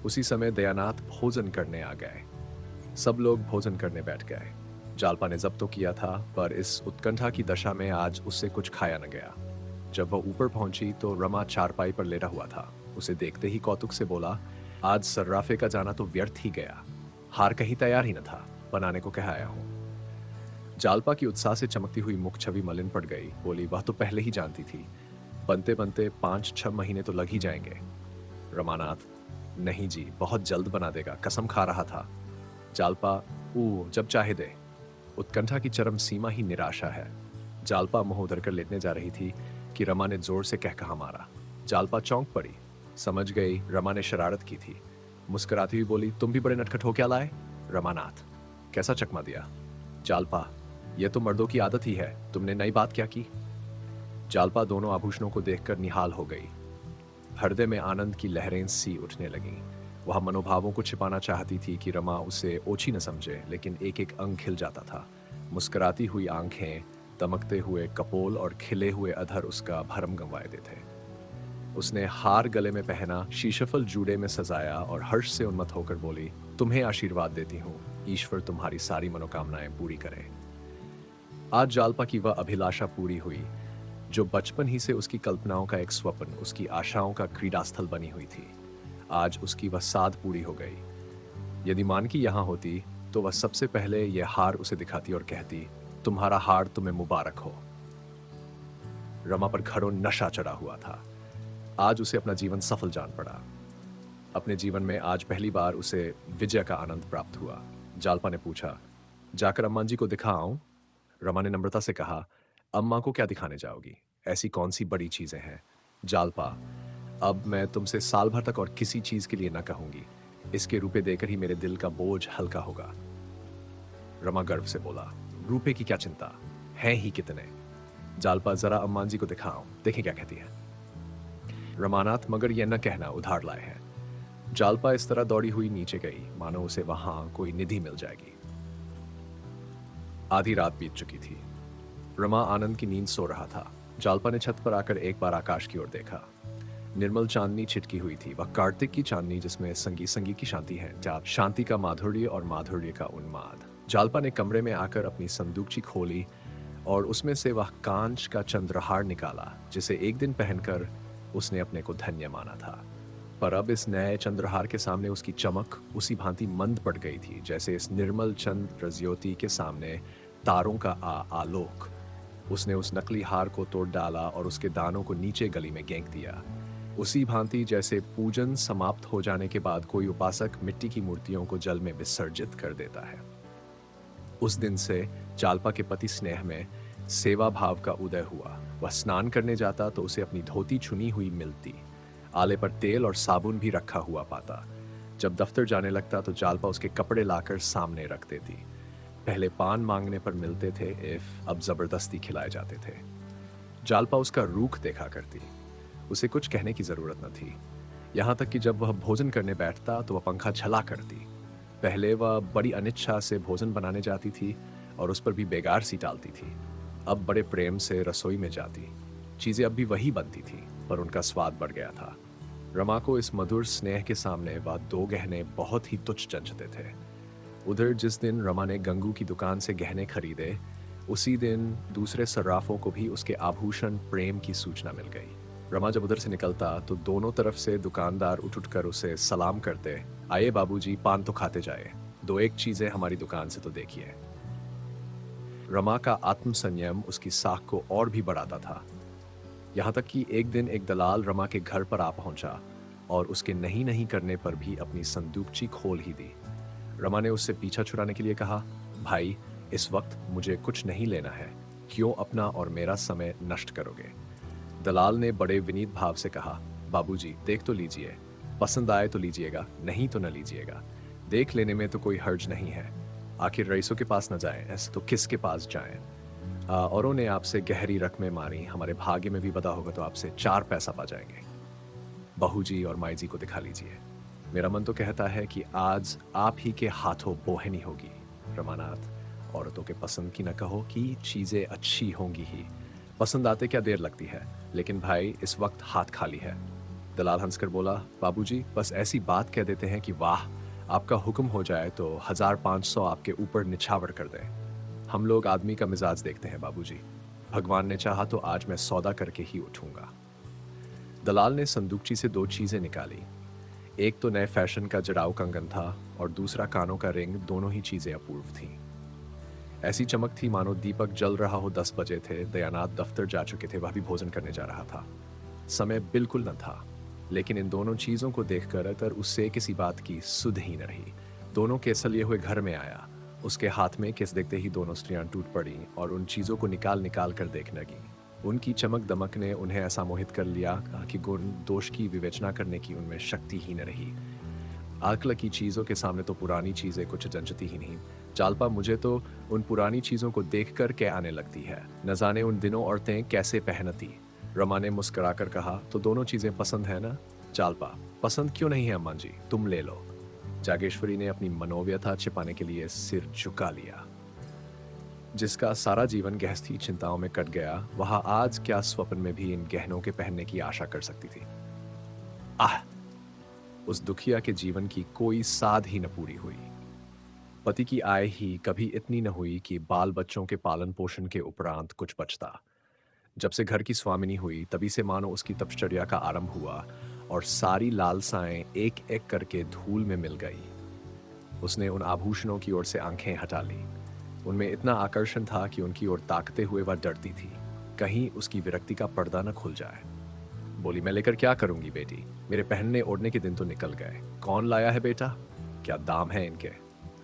उसी समय दयानाथ भोजन करने आ गए। सब लोग भोजन करने बैठ गए। जालपा ने जब्त तो किया था, पर इस उत्कंठा की दशा में आज उससे कुछ खाया न गया। जब वह ऊपर पहुंची तो रमा चारपाई पर लेटा हुआ था। उसे देखते ही कौतुक से बोला, आज सर्राफे का जाना तो व्यर्थ ही गया, हार कहीं तैयार ही न था, बनाने को कह आया हूं। जालपा की उत्साह से चमकती हुई मुख छवि मलिन पड़ गई। बोली, वह तो पहले ही जानती थी, बनते बनते 5-6 महीने तो लग ही जाएंगे। रमानाथ, नहीं जी, बहुत जल्द बना देगा, कसम खा रहा था। जालपा, जब चाहे दे। उत्कंठा की चरम सीमा ही निराशा है। जालपा मुंह उधर कर लेटने जा रही थी कि रमा ने जोर से कह कहा मारा। जालपा चौंक पड़ी, समझ गई रमा ने शरारत की थी। मुस्कुराती हुई बोली, तुम भी बड़े नटखट हो क्या लाए? रमानाथ, कैसा चकमा दिया? जालपा, यह तो मर्दों की आदत ही है, तुमने नई बात क्या की? जालपा दोनों आभूषणों को देखकर निहाल हो गई। हृदय में आनंद की लहरें सी उठने लगीं। वह मनोभावों को छिपाना चाहती थी कि रमा उसे ओछी न समझे, लेकिन एक एक अंग खिल जाता था। मुस्कुराती हुई आंखें, दमकते हुए कपोल और खिले हुए अधर उसका भरम गंवाए देते। उसने हार गले में पहना, शीशफल जूड़े में सजाया और हर्ष से उन्मत्त होकर बोली, तुम्हें आशीर्वाद देती हूँ, ईश्वर तुम्हारी सारी मनोकामनाएं पूरी करे। आज जालपा की वह अभिलाषा पूरी हुई जो बचपन ही से उसकी कल्पनाओं का एक स्वप्न, उसकी आशाओं का क्रीड़ास्थल बनी हुई थी। आज उसकी वह साध पूरी हो गई। यदि मानकी यहां होती तो वह सबसे पहले यह हार उसे दिखाती और कहती, तुम्हारा हार तुम्हें मुबारक हो। रमा पर घरों नशा चढ़ा हुआ था। आज उसे अपना जीवन सफल जान पड़ा। अपने जीवन में आज पहली बार उसे विजय का आनंद प्राप्त हुआ। जालपा ने पूछा, जाकर अम्मा जी को दिखाऊं? रमा ने नम्रता से कहा, अम्मा को क्या दिखाने जाओगी? ऐसी कौन सी बड़ी चीजें हैं? जालपा, अब मैं तुमसे साल भर तक और किसी चीज के लिए न कहूंगी। इसके रुपए देकर ही मेरे दिल का बोझ हल्का होगा। रमा गर्व से बोला, रुपए की क्या चिंता, हैं ही कितने। जालपा, जरा अम्मा जी को दिखाओ, देखें क्या कहती है। रमानाथ, मगर यह न कहना उधार लाए हैं। जालपा इस तरह दौड़ी हुई नीचे गई मानो उसे वहां कोई निधि मिल जाएगी। आधी रात बीत चुकी थी। रमा आनंद की नींद सो रहा था। जालपा ने छत पर आकर एक बार आकाश की ओर देखा। निर्मल चांदनी छिटकी हुई थी, वह कार्तिक की चांदनी जिसमें संगीत की शांति है, शांति का माधुर्य और माधुर्य का उन्माद। जालपा ने कमरे में आकर अपनी संदूकची खोली और उसमें से वह कांच का चंद्रहार निकाला जिसे एक दिन पहनकर उसने अपने को धन्य माना था। पर अब इस नए चंद्रहार के सामने उसकी चमक उसी भांति मंद पड़ गई थी जैसे इस निर्मल चंद्र ज्योति के सामने तारों का आलोक। उसने उस नकली हार को तोड़ डाला और उसके दानों को नीचे गली में गेंक दिया, उसी भांति जैसे पूजन समाप्त हो जाने के बाद कोई उपासक मिट्टी की मूर्तियों को जल में विसर्जित कर देता है। उस दिन से जालपा के पति स्नेह में सेवा भाव का उदय हुआ। वह स्नान करने जाता तो उसे अपनी धोती चुनी हुई मिलती, आले पर तेल और साबुन भी रखा हुआ पाता। जब दफ्तर जाने लगता तो जालपा उसके कपड़े लाकर सामने रख देती। पहले पान मांगने पर मिलते थे, अब जबरदस्ती खिलाए जाते थे। जालपा उसका रूख देखा करती, उसे कुछ कहने की जरूरत न थी। यहां तक कि जब वह भोजन करने बैठता तो वह पंखा झला करती। पहले वह बड़ी अनिच्छा से भोजन बनाने जाती थी और उस पर भी बेगार सी टालती थी। अब बड़े प्रेम से रसोई में जाती। चीजें अब भी वही बनती थी, पर उनका स्वाद बढ़ गया था। रमा को इस मधुर स्नेह के सामने वह दो गहने बहुत ही तुच्छ जंचते थे। उधर जिस दिन रमा ने गंगू की दुकान से गहने खरीदे, उसी दिन दूसरे सर्राफों को भी उसके आभूषण प्रेम की सूचना मिल गई। रमा जब उधर से निकलता तो दोनों तरफ से दुकानदार उठ उठकर उसे सलाम करते, आइए बाबूजी, पान तो खाते जाए, दो एक चीजें हमारी दुकान से तो देखिए। रमा का आत्म संयम उसकी साख को और भी बढ़ाता था। यहां तक कि एक दिन एक दलाल रमा के घर पर आ पहुंचा और उसके नहीं नहीं करने पर भी अपनी संदूकची खोल ही दी। रमा ने उससे पीछा छुड़ाने के लिए कहा, भाई, इस वक्त मुझे कुछ नहीं लेना है, क्यों अपना और मेरा समय नष्ट करोगे? दलाल ने बड़े विनीत भाव से कहा, बाबूजी, देख तो लीजिए, पसंद आए तो लीजिएगा, नहीं तो न लीजिएगा। देख लेने में तो कोई हर्ज नहीं है। आखिर रईसों के पास न जाएं, ऐसे तो किसके पास जाएं? औरों ने आपसे गहरी रकमें मारी, हमारे भाग्य में भी बता होगा तो आपसे 4 पैसा पा जाएंगे। बहू जी और माई जी को दिखा लीजिए। मेरा मन तो कहता है कि आज आप ही के हाथों बोहनी होगी। रमानाथ, औरतों के पसंद की न कहो कि चीजें अच्छी होंगी ही। पसंद आते क्या देर लगती है, लेकिन भाई इस वक्त हाथ खाली है। दलाल हंसकर बोला, बाबूजी बस ऐसी बात कह देते हैं कि वाह, आपका हुक्म हो जाए तो 1500 आपके ऊपर निछावर कर दें। हम लोग आदमी का मिजाज देखते हैं बाबूजी। भगवान ने चाहा तो आज मैं सौदा करके ही उठूंगा। दलाल ने संदूकची से 2 चीजें निकाली। एक तो नए फैशन का जड़ाऊ कंगन था और दूसरा कानों का रिंग। दोनों ही चीजें अपूर्व थीं। ऐसी चमक थी मानो दीपक जल रहा हो। 10 बजे थे। दयानाथ दफ्तर जा चुके थे, वह भी भोजन करने जा रहा था। समय बिल्कुल न था, लेकिन इन दोनों चीजों को देखकर अतर उससे किसी बात की सुध ही न रही। दोनों केस लिए हुए घर में आया। उसके हाथ में केस देखते ही दोनों स्त्रियां टूट पड़ी और उन चीजों को निकाल निकाल कर देखने लगी। उनकी चमक दमक ने उन्हें ऐसा मोहित कर लिया कि गुण दोष की विवेचना करने की उनमें शक्ति ही न रही। अक्ल की चीजों के सामने तो पुरानी चीजें कुछ जंचती ही नहीं। जालपा, मुझे तो उन पुरानी चीजों को देखकर क्या आने लगती है। न जाने उन दिनों औरतें कैसे पहनती। रमा ने मुस्कुराकर कहा, तो दोनों चीजें पसंद है ना? जालपा, पसंद क्यों नहीं है अम्मा जी, तुम ले लो। जागेश्वरी ने अपनी मनोव्यथा छिपाने के लिए सिर झुका लिया। जिसका सारा जीवन गृहस्थी चिंताओं में कट गया, वह आज क्या स्वप्न में भी इन गहनों के पहनने की आशा कर सकती थी? आह, उस दुखिया के जीवन की कोई साध ही न पूरी हुई। पति की आय ही कभी इतनी न हुई कि बाल बच्चों के पालन पोषण के उपरांत कुछ बचता। जब से घर की स्वामिनी हुई, तभी से मानो उसकी तपश्चर्या का आरंभ हुआ और सारी लालसाएं एक एक करके धूल में मिल गई। उसने उन आभूषणों की ओर से आंखें हटा ली। उनमें इतना आकर्षण था कि उनकी ओर ताकते हुए वह डरती थी, कहीं उसकी विरक्ति का पर्दा न खुल जाए। बोली, मैं लेकर क्या करूंगी बेटी, मेरे पहनने ओढ़ने के दिन तो निकल गए। कौन लाया है बेटा? क्या दाम है इनके?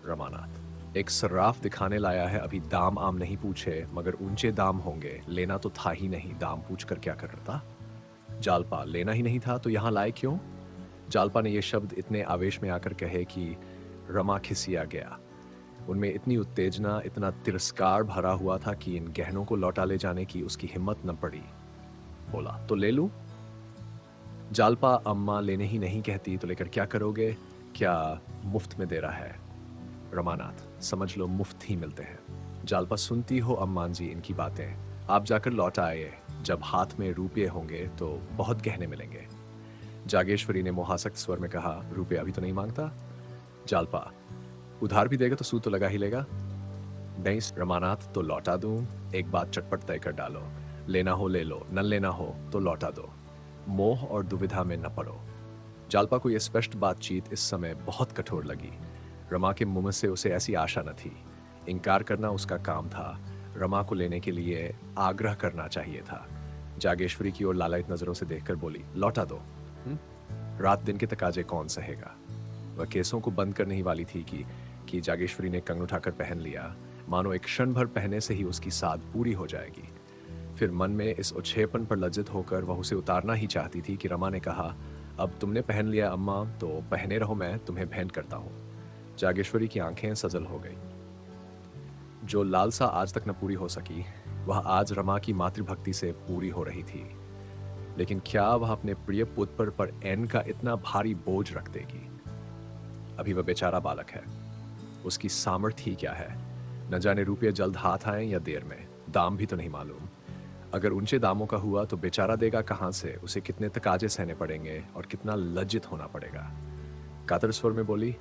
रमानाथ, एक सर्राफ दिखाने लाया है, अभी दाम आम नहीं पूछे, मगर ऊंचे दाम होंगे। लेना तो था ही नहीं, दाम पूछ कर क्या करता? जालपा, लेना ही नहीं था तो यहां लाए क्यों? जालपा ने ये शब्द इतने आवेश में आकर कहे कि रमा खिसिया गया। उनमें इतनी उत्तेजना, इतना तिरस्कार भरा हुआ था कि इन गहनों को लौटा ले जाने की उसकी हिम्मत न पड़ी। बोला, तो ले लूं? जालपा, अम्मा लेने ही नहीं कहती तो लेकर क्या करोगे? क्या मुफ्त में दे रहा है? रमानाथ, समझ लो मुफ्त ही मिलते हैं। जालपा, सुनती हो अम्मान जी इनकी बातें? आप जाकर लौट आए, जब हाथ में रुपये होंगे तो बहुत गहने मिलेंगे। जागेश्वरी ने मोहासक्त स्वर में कहा, रुपये अभी तो नहीं मांगता? जालपा, उधार भी देगा तो सूद तो लगा ही लेगा। नहीं रमानाथ, तो लौटा दूं? एक बात चटपट तय कर डालो, लेना हो ले लो, न लेना हो तो लौटा दो। मोह और दुविधा में न पड़ो। जालपा को यह स्पष्ट बातचीत इस समय बहुत कठोर लगी। रमा के मुंह से उसे ऐसी आशा न थी। इनकार करना उसका काम था, रमा को लेने के लिए आग्रह करना चाहिए था। जागेश्वरी की ओर लालायित नजरों से देखकर बोली, लौटा दो। रात दिन के तकाजे कौन सहेगा? वह केसों को बंद करने ही वाली थी कि जागेश्वरी ने कंगन उठाकर पहन लिया, मानो एक क्षण भर पहने से ही उसकी साध पूरी हो जाएगी। फिर मन में इस उछेपन पर लज्जित होकर वह उसे उतारना ही चाहती थी कि रमा ने कहा, अब तुमने पहन लिया अम्मा, तो पहने रहो, मैं तुम्हें भेंट करता हूं। जागेश्वरी की आंखें सजल हो गई। जो लालसा आज तक न पूरी हो सकी, वह आज रमा की मातृभक्ति से पूरी हो रही थी। लेकिन क्या वह अपने प्रिय पुत्र पर एन का इतना भारी बोझ रख देगी? अभी वह बेचारा बालक है, उसकी सामर्थ्य ही क्या है? न जाने रुपये जल्द हाथ आए या देर में, दाम भी तो नहीं मालूम। अगर ऊंचे दामों का हुआ तो बेचारा देगा कहां से? उसे कितने तकाजे सहने पड़ेंगे और कितना लज्जित होना पड़ेगा। कातर स्वर में बोली,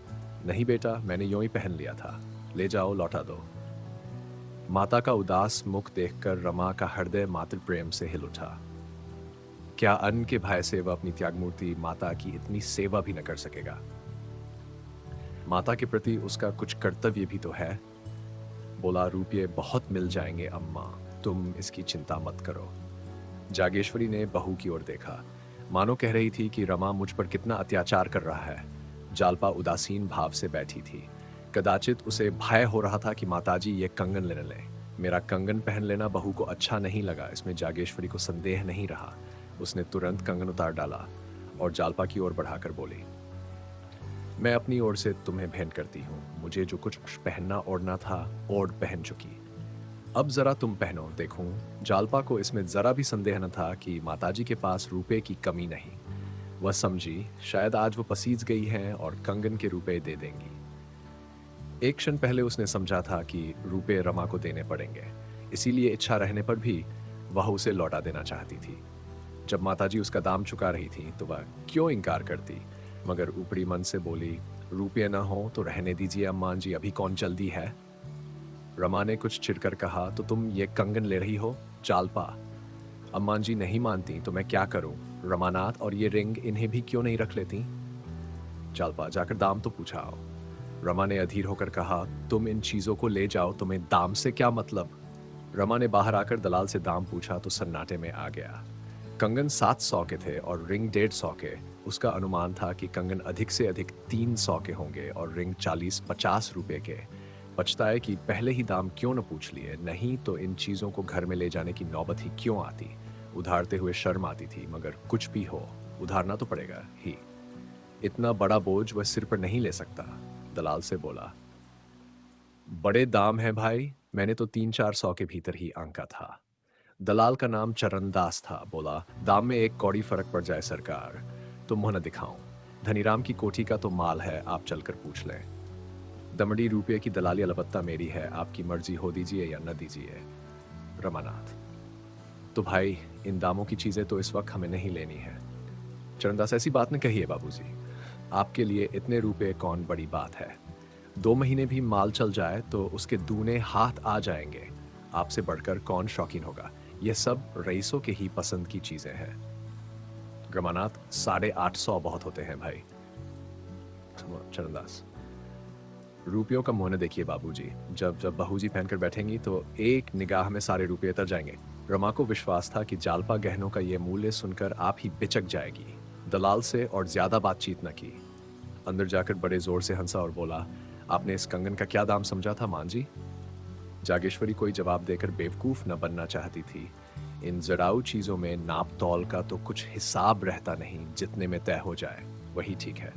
नहीं बेटा, मैंने यूं ही पहन लिया था, ले जाओ, लौटा दो। माता का उदास मुख देखकर रमा का हृदय मातृ प्रेम से हिल उठा। क्या अन्न के भय से वह अपनी त्यागमूर्ति माता की इतनी सेवा भी न कर सकेगा? माता के प्रति उसका कुछ कर्तव्य भी तो है। बोला, रुपये बहुत मिल जाएंगे अम्मा, तुम इसकी चिंता मत करो। जागेश्वरी ने बहू की ओर देखा, मानो कह रही थी कि रमा मुझ पर कितना अत्याचार कर रहा है। जालपा उदासीन भाव से बैठी थी। कदाचित उसे भय हो रहा था कि माताजी ये कंगन लेने लें। मेरा कंगन पहन लेना बहू को अच्छा नहीं लगा, इसमें जागेश्वरी को संदेह नहीं रहा। उसने तुरंत कंगन उतार डाला और जालपा की ओर बढ़ाकर बोली, मैं अपनी ओर से तुम्हें भेंट करती हूँ। मुझे जो कुछ पहनना ओढ़ना था ओढ़ पहन चुकी, अब जरा तुम पहनो देखूं। जालपा को इसमें जरा भी संदेह न था कि माताजी के पास रुपए की कमी नहीं। वह समझी शायद आज वो पसीज गई हैं और कंगन के रुपए दे देंगी। एक क्षण पहले उसने समझा था कि रुपए रमा को देने पड़ेंगे, इसीलिए इच्छा रहने पर भी वह उसे लौटा देना चाहती थी। जब माताजी उसका दाम चुका रही थी तो वह क्यों इनकार करती, मगर ऊपरी मन से बोली, रुपये न हो तो रहने दीजिए अम्मा जी, अभी कौन जल्दी है। रमा ने कुछ चिढ़कर कहा, तो तुम ये कंगन ले रही हो जालपा? अम्मा जी नहीं मानती तो मैं क्या करूं? रमानाथ और ये रिंग इन्हें भी क्यों नहीं रख लेती? जालपा, जाकर दाम तो पूछा आओ। रमा ने अधीर होकर कहा, तुम इन चीजों को ले जाओ, तुम्हें दाम से क्या मतलब? रमा ने बाहर आकर दलाल से दाम पूछा तो सन्नाटे में आ गया। कंगन 700 के थे और रिंग 150 के। उसका अनुमान था कि कंगन अधिक से अधिक 300 के होंगे और रिंग 40-50 रुपए के। पछताए कि पहले ही दाम क्यों न पूछ लिए, नहीं तो इन चीजों को घर में ले जाने की नौबत ही क्यों आती। उधारते हुए शर्म आती थी, मगर कुछ भी हो उधारना तो पड़ेगा ही। इतना बड़ा बोझ वह सिर पर नहीं ले सकता। दलाल से बोला, बड़े दाम है भाई, मैंने तो 300-400 के भीतर ही आंका था। दलाल का नाम चरणदास था। बोला, दाम में एक कौड़ी फर्क पड़ जाए सरकार तो मुंह न दिखाऊं। धनीराम की कोठी का तो माल है, आप चलकर पूछ लें। दमड़ी रुपये की दलाली अलबत्ता मेरी है, आपकी मर्जी हो दीजिए या न दीजिए। रमानाथ, तो भाई इन दामों की चीजें तो इस वक्त हमें नहीं लेनी है। चरणदास, ऐसी बात न कहिए बाबूजी, आपके लिए इतने रुपए कौन बड़ी बात है। 2 महीने भी माल चल जाए तो उसके दूने हाथ आ जाएंगे। आपसे बढ़कर कौन शौकीन होगा, यह सब रईसों के ही पसंद की चीजें हैं। रमानाथ, 850 बहुत होते हैं भाई। चरणदास, रुपयों का मुंह न देखिए बाबूजी, जब जब बहूजी पहनकर बैठेंगी तो एक निगाह में सारे रुपये तर जाएंगे। रमा को विश्वास था कि जालपा गहनों का यह मूल्य सुनकर आप ही बिचक जाएगी। दलाल से और ज्यादा बातचीत न की। अंदर जाकर बड़े जोर से हंसा और बोला, आपने इस कंगन का क्या दाम समझा था मान जी? जागेश्वरी कोई जवाब देकर बेवकूफ न बनना चाहती थी। इन जड़ाऊ चीजों में नाप तौल का तो कुछ हिसाब रहता नहीं, जितने में तय हो जाए वही ठीक है।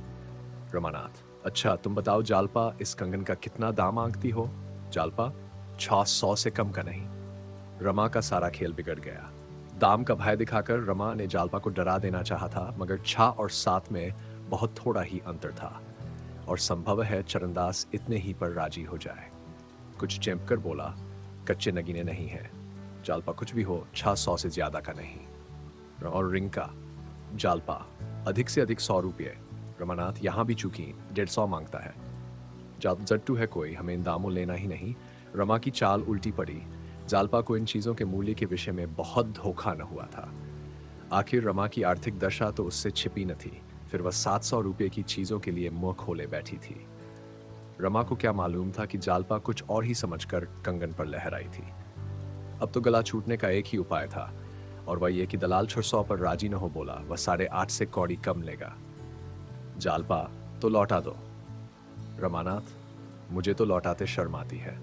रमानाथ, अच्छा तुम बताओ जालपा, इस कंगन का कितना दाम आंकती हो? जालपा, 600 से कम का नहीं। रमा का सारा खेल बिगड़ गया। दाम का भय दिखाकर रमा ने जालपा को डरा देना चाहा था, मगर 6 और 7 में बहुत थोड़ा ही अंतर था और संभव है चरणदास इतने ही पर राजी हो जाए। कुछ चेंप कर बोला, कच्चे नगीने नहीं है जालपा, कुछ भी हो 600 से ज्यादा का नहीं। और रिंग का? जालपा, अधिक से अधिक 100 रुपये। रमानाथ, यहां भी चूकी 150 मांगता है। जट्टू है कोई, हमें इन दामों लेना ही नहीं। रमा की चाल उल्टी पड़ी। जालपा को इन चीजों के मूल्य के विषय में बहुत धोखा न हुआ था। आखिर रमा की आर्थिक दशा तो उससे छिपी न थी, फिर वह 700 रुपये की चीजों के लिए मुंह खोले बैठी थी। रमा को क्या मालूम था कि जालपा कुछ और ही समझकर कंगन पर लहराई थी। अब तो गला छूटने का एक ही उपाय था और वह यह कि दलाल 600 पर राजी न हो बोला, वह 8.5 से कौड़ी कम लेगा। जालपा, तो लौटा दो। रमानाथ, मुझे तो लौटाते शर्म आती है।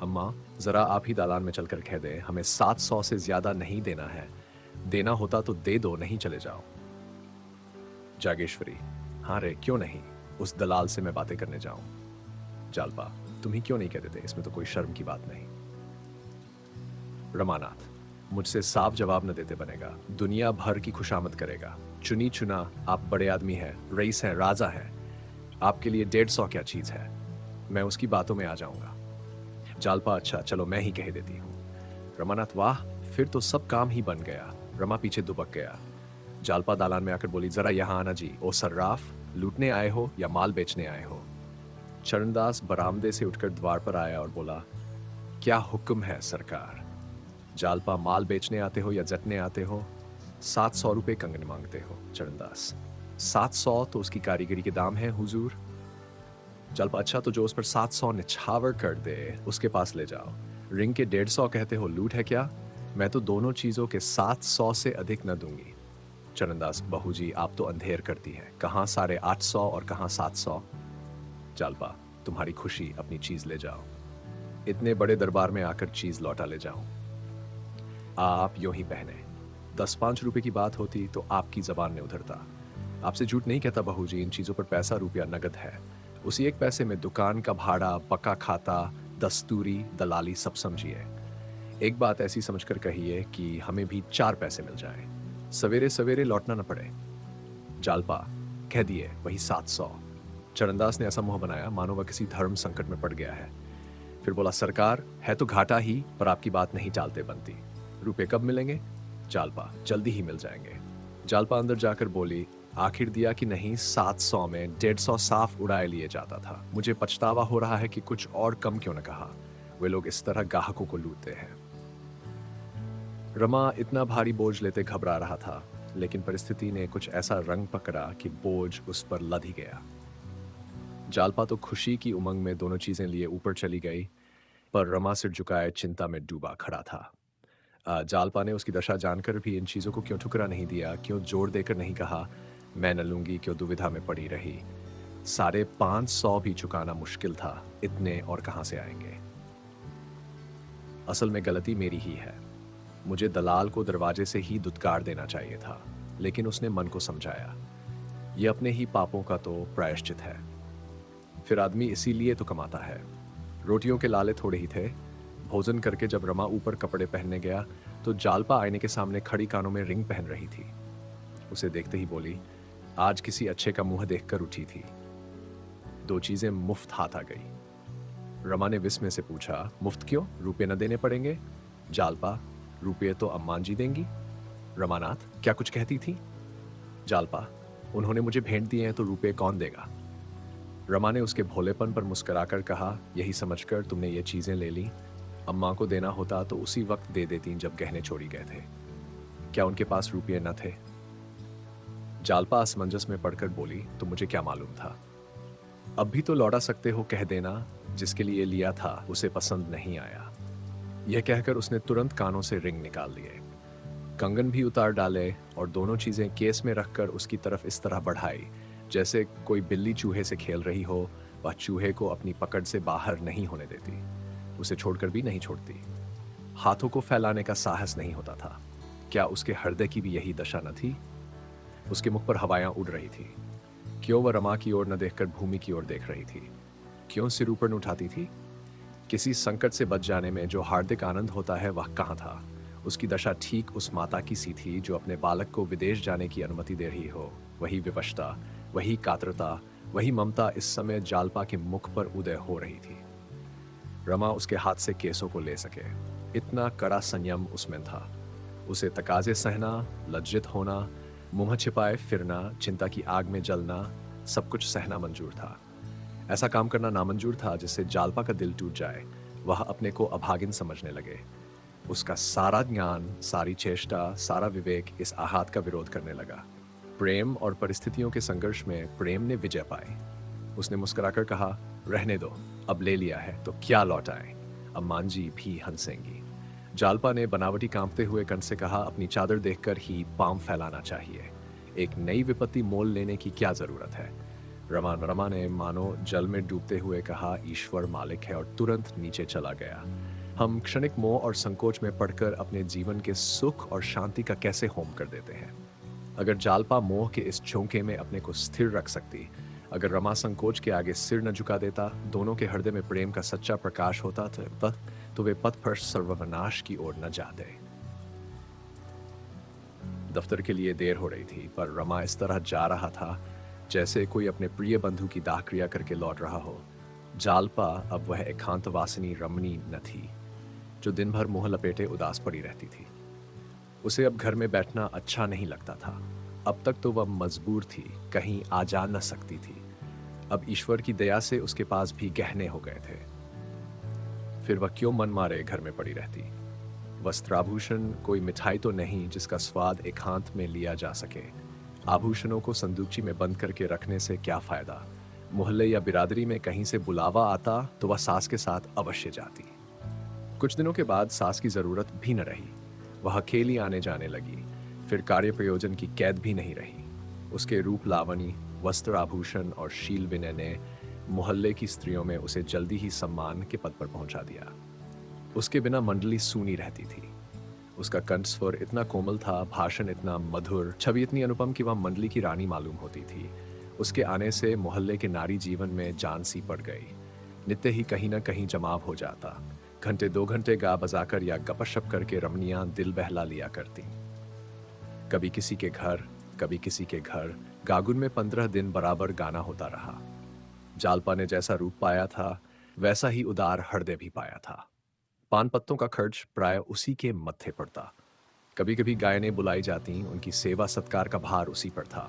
अम्मा, जरा आप ही दालान में चलकर कह दे, हमें 700 से ज्यादा नहीं देना है। देना होता तो दे दो, नहीं चले जाओ। जागेश्वरी, हाँ रे क्यों नहीं, उस दलाल से मैं बातें करने जाऊं। जालपा, तुम ही क्यों नहीं कह देते, इसमें तो कोई शर्म की बात नहीं। रमानाथ, मुझसे साफ जवाब न देते बनेगा, दुनिया भर की खुशामद करेगा। चुनी चुना आप बड़े आदमी हैं, रईस हैं, राजा हैं, आपके लिए 150 क्या चीज है, मैं उसकी बातों में आ जाऊंगा। जालपा, अच्छा चलो मैं ही कह देती हूँ। रमानाथ, वाह, फिर तो सब काम ही बन गया। रमा पीछे दुबक गया। जालपा दालान में आकर बोली, जरा यहां आना जी। ओ सर्राफ, लूटने आए हो या माल बेचने आए हो? चरणदास बरामदे से उठकर द्वार पर आया और बोला, क्या हुक्म है सरकार? जालपा, माल बेचने आते हो या जटने आते हो? 700 रुपये कंगन मांगते हो। चरणदास, 700 तो उसकी कारीगरी के दाम है हुजूर। जालपा, अच्छा तो जो उस पर 700 निछावर कर दे उसके पास ले जाओ। रिंग के 150 कहते हो, लूट है क्या? मैं तो दोनों चीजों के 700 से अधिक न दूंगी। चरणदास, बहू जी आप तो अंधेर करती है, कहां 850 और कहां 700। जालपा, तुम्हारी खुशी, अपनी चीज ले जाओ। इतने बड़े दरबार में आकर चीज लौटा ले जाऊं। आप यूं ही पहने, 10-5 रुपए की बात होती तो आपकी जबान ने उधरता। आपसे झूठ नहीं कहता बहू जी, इन चीज़ों पर पैसा रुपया नगद है। उसी एक पैसे में दुकान का भाड़ा, पका खाता, दस्तूरी, दलाली सब समझिए। एक बात ऐसी समझकर कहिए कि हमें भी 4 पैसे मिल जाएँ। सवेरे-सवेरे लौटना न पड़े। जालपा, कह दिए, वही 700। चरणदास ने ऐसा मुँह बनाया मानो वह किसी धर्म संकट में पड़ गया है। फिर बोला, सरकार, है तो घाटा ही, पर आपकी बात नहीं टालते बनती। रुपए कब मिलेंगे? जालपा, जल्दी ही मिल जाएंगे। जालपा अंदर जाकर बोली, आखिर दिया कि नहीं, 700 में 150 साफ उड़ाए लिए जाता था। मुझे पछतावा हो रहा है कि कुछ और कम क्यों न कहा। वे लोग इस तरह ग्राहकों को लूटते हैं। रमा इतना भारी बोझ लेते घबरा रहा था, लेकिन परिस्थिति ने कुछ ऐसा रंग पकड़ा कि बोझ उस पर लद ही गया। जालपा तो खुशी की उमंग में दोनों चीजें लिए ऊपर चली गई, पर रमा सिर झुकाए चिंता में डूबा खड़ा था। जालपा ने उसकी दशा जानकर भी इन चीजों को क्यों ठुकरा नहीं दिया, क्यों जोर देकर नहीं कहा मैं न लूंगी, क्यों दुविधा में पड़ी रही। 550 भी चुकाना मुश्किल था, इतने और कहां से आएंगे। असल में गलती मेरी ही है। मुझे दलाल को दरवाजे से ही दुत्कार देना चाहिए था, लेकिन उसने मन को समझाया, यह अपने ही पापों का तो प्रायश्चित है। फिर आदमी इसीलिए तो कमाता है। रोटियों के लाले थोड़े ही थे। भोजन करके जब रमा ऊपर कपड़े पहनने गया तो जालपा आईने के सामने खड़ी कानों में रिंग पहन रही थी। उसे देखते ही बोली, आज किसी अच्छे का मुंह देखकर उठी थी। 2 चीजें मुफ्त हाथ आ गई। रमा ने विस्मय से पूछा, मुफ्त क्यों? रुपये न देने पड़ेंगे? जालपा, रुपये तो अम्मान जी देंगी। रमानाथ, क्या कुछ कहती थी? जालपा, उन्होंने मुझे भेंट दिए हैं तो रुपये कौन देगा? रमा ने उसके भोलेपन पर मुस्कुराकर कहा, यही समझकर तुमने ये चीजें ले ली। अम्मा को देना होता तो उसी वक्त दे देती जब गहने छोड़ी गए थे। क्या उनके पास रुपये न थे? जालपा असमंजस में पड़कर बोली, तो मुझे क्या मालूम था। अब भी तो लौटा सकते हो, कह देना जिसके लिए लिया था उसे पसंद नहीं आया। यह कहकर उसने तुरंत कानों से रिंग निकाल लिए, कंगन भी उतार डाले और दोनों चीजें केस में रखकर उसकी तरफ इस तरह बढ़ाई जैसे कोई बिल्ली चूहे से खेल रही हो। वह चूहे को अपनी पकड़ से बाहर नहीं होने देती, उसे छोड़कर भी नहीं छोड़ती। हाथों को फैलाने का साहस नहीं होता था। क्या उसके हृदय की भी यही दशा न थी? उसके मुख पर हवाएं उड़ रही थी। क्यों वह रमा की ओर न देखकर भूमि की ओर देख रही थी? क्यों सिर ऊपर न उठाती थी? किसी संकट से बच जाने में जो हार्दिक आनंद होता है वह कहाँ था? उसकी दशा ठीक उस माता की सी थी जो अपने बालक को विदेश जाने की अनुमति दे रही हो। वही विवशता, वही कातरता, वही ममता इस समय जालपा के मुख पर उदय हो रही थी। रमा उसके हाथ से केसों को ले सके, इतना कड़ा संयम उसमें था। उसे तकाजे सहना, लज्जित होना, मुंह छिपाए फिरना, चिंता की आग में जलना, सब कुछ सहना मंजूर था। ऐसा काम करना नामंजूर था जिससे जालपा का दिल टूट जाए, वह अपने को अभागिन समझने लगे। उसका सारा ज्ञान, सारी चेष्टा, सारा विवेक इस आहत का विरोध करने लगा। प्रेम और परिस्थितियों के संघर्ष में प्रेम ने विजय पाई। उसने मुस्कुराकर कहा, रहने दो, अब ले लिया है तो क्या लौटाएं, अम्मान जी भी हंसेंगी। जालपा ने बनावटी कांपते हुए कंठ से कहा, अपनी चादर देखकर ही पांव फैलाना चाहिए। एक नई विपत्ति मोल लेने की क्या जरूरत है? रमा ने मानो जल में डूबते हुए कहा, ईश्वर मालिक है, और तुरंत नीचे चला गया। हम क्षणिक मोह और संकोच में पड़कर अपने जीवन के सुख और शांति का कैसे होम कर देते हैं। अगर जालपा मोह के इस झोंके में अपने को स्थिर रख सकती, अगर रमा संकोच के आगे सिर न झुका देता, दोनों के हृदय में प्रेम का सच्चा प्रकाश होता तो वे पथ पर सर्वनाश की ओर न जाते। दफ्तर के लिए देर हो रही थी, पर रमा इस तरह जा रहा था जैसे कोई अपने प्रिय बंधु की दाह क्रिया करके लौट रहा हो। जालपा अब वह एकांतवासिनी रमणी न थी जो दिन भर मुंह लपेटे उदास पड़ी रहती थी। उसे अब घर में बैठना अच्छा नहीं लगता था। अब तक तो वह मजबूर थी, कहीं आ जा न सकती थी। अब ईश्वर की दया से उसके पास भी गहने हो गए थे। फिर वह क्यों मन मारे घर में पड़ी रहती? वस्त्राभूषण कोई मिठाई तो नहीं जिसका स्वाद एकांत में लिया जा सके। आभूषणों को संदूकची में बंद करके रखने से क्या फायदा? मोहल्ले या बिरादरी में कहीं से बुलावा आता तो वह सास के साथ अवश्य जाती। कुछ दिनों के बाद सास की जरूरत भी न रही। वह अकेली आने जाने लगी। फिर कार्य प्रयोजन की कैद भी नहीं रही। उसके रूप लावणी, वस्त्र आभूषण और शील विनय ने मोहल्ले की स्त्रियों में उसे जल्दी ही सम्मान के पद पर पहुंचा दिया। उसके बिना मंडली सूनी रहती थी। उसका कंठ स्वर इतना कोमल था, भाषण इतना मधुर, छवि इतनी अनुपम कि वह मंडली की रानी मालूम होती थी। उसके आने से मोहल्ले के नारी जीवन में जान सी पड़ गई। नित्य ही कहीं न कहीं जमाव हो जाता। घंटे 2 घंटे गा बजाकर या गपशप करके रमणियाँ दिल बहला लिया करतीं। कभी किसी के घर, कभी किसी के घर, गागुन में 15 दिन बराबर गाना होता रहा। जालपा ने जैसा रूप पाया था, वैसा ही उदार हृदय भी पाया था। पान पत्तों का खर्च प्राय उसी के मत्थे पड़ता। कभी-कभी गायनें बुलाई जातीं, उनकी सेवा सत्कार का भार उसी पर था।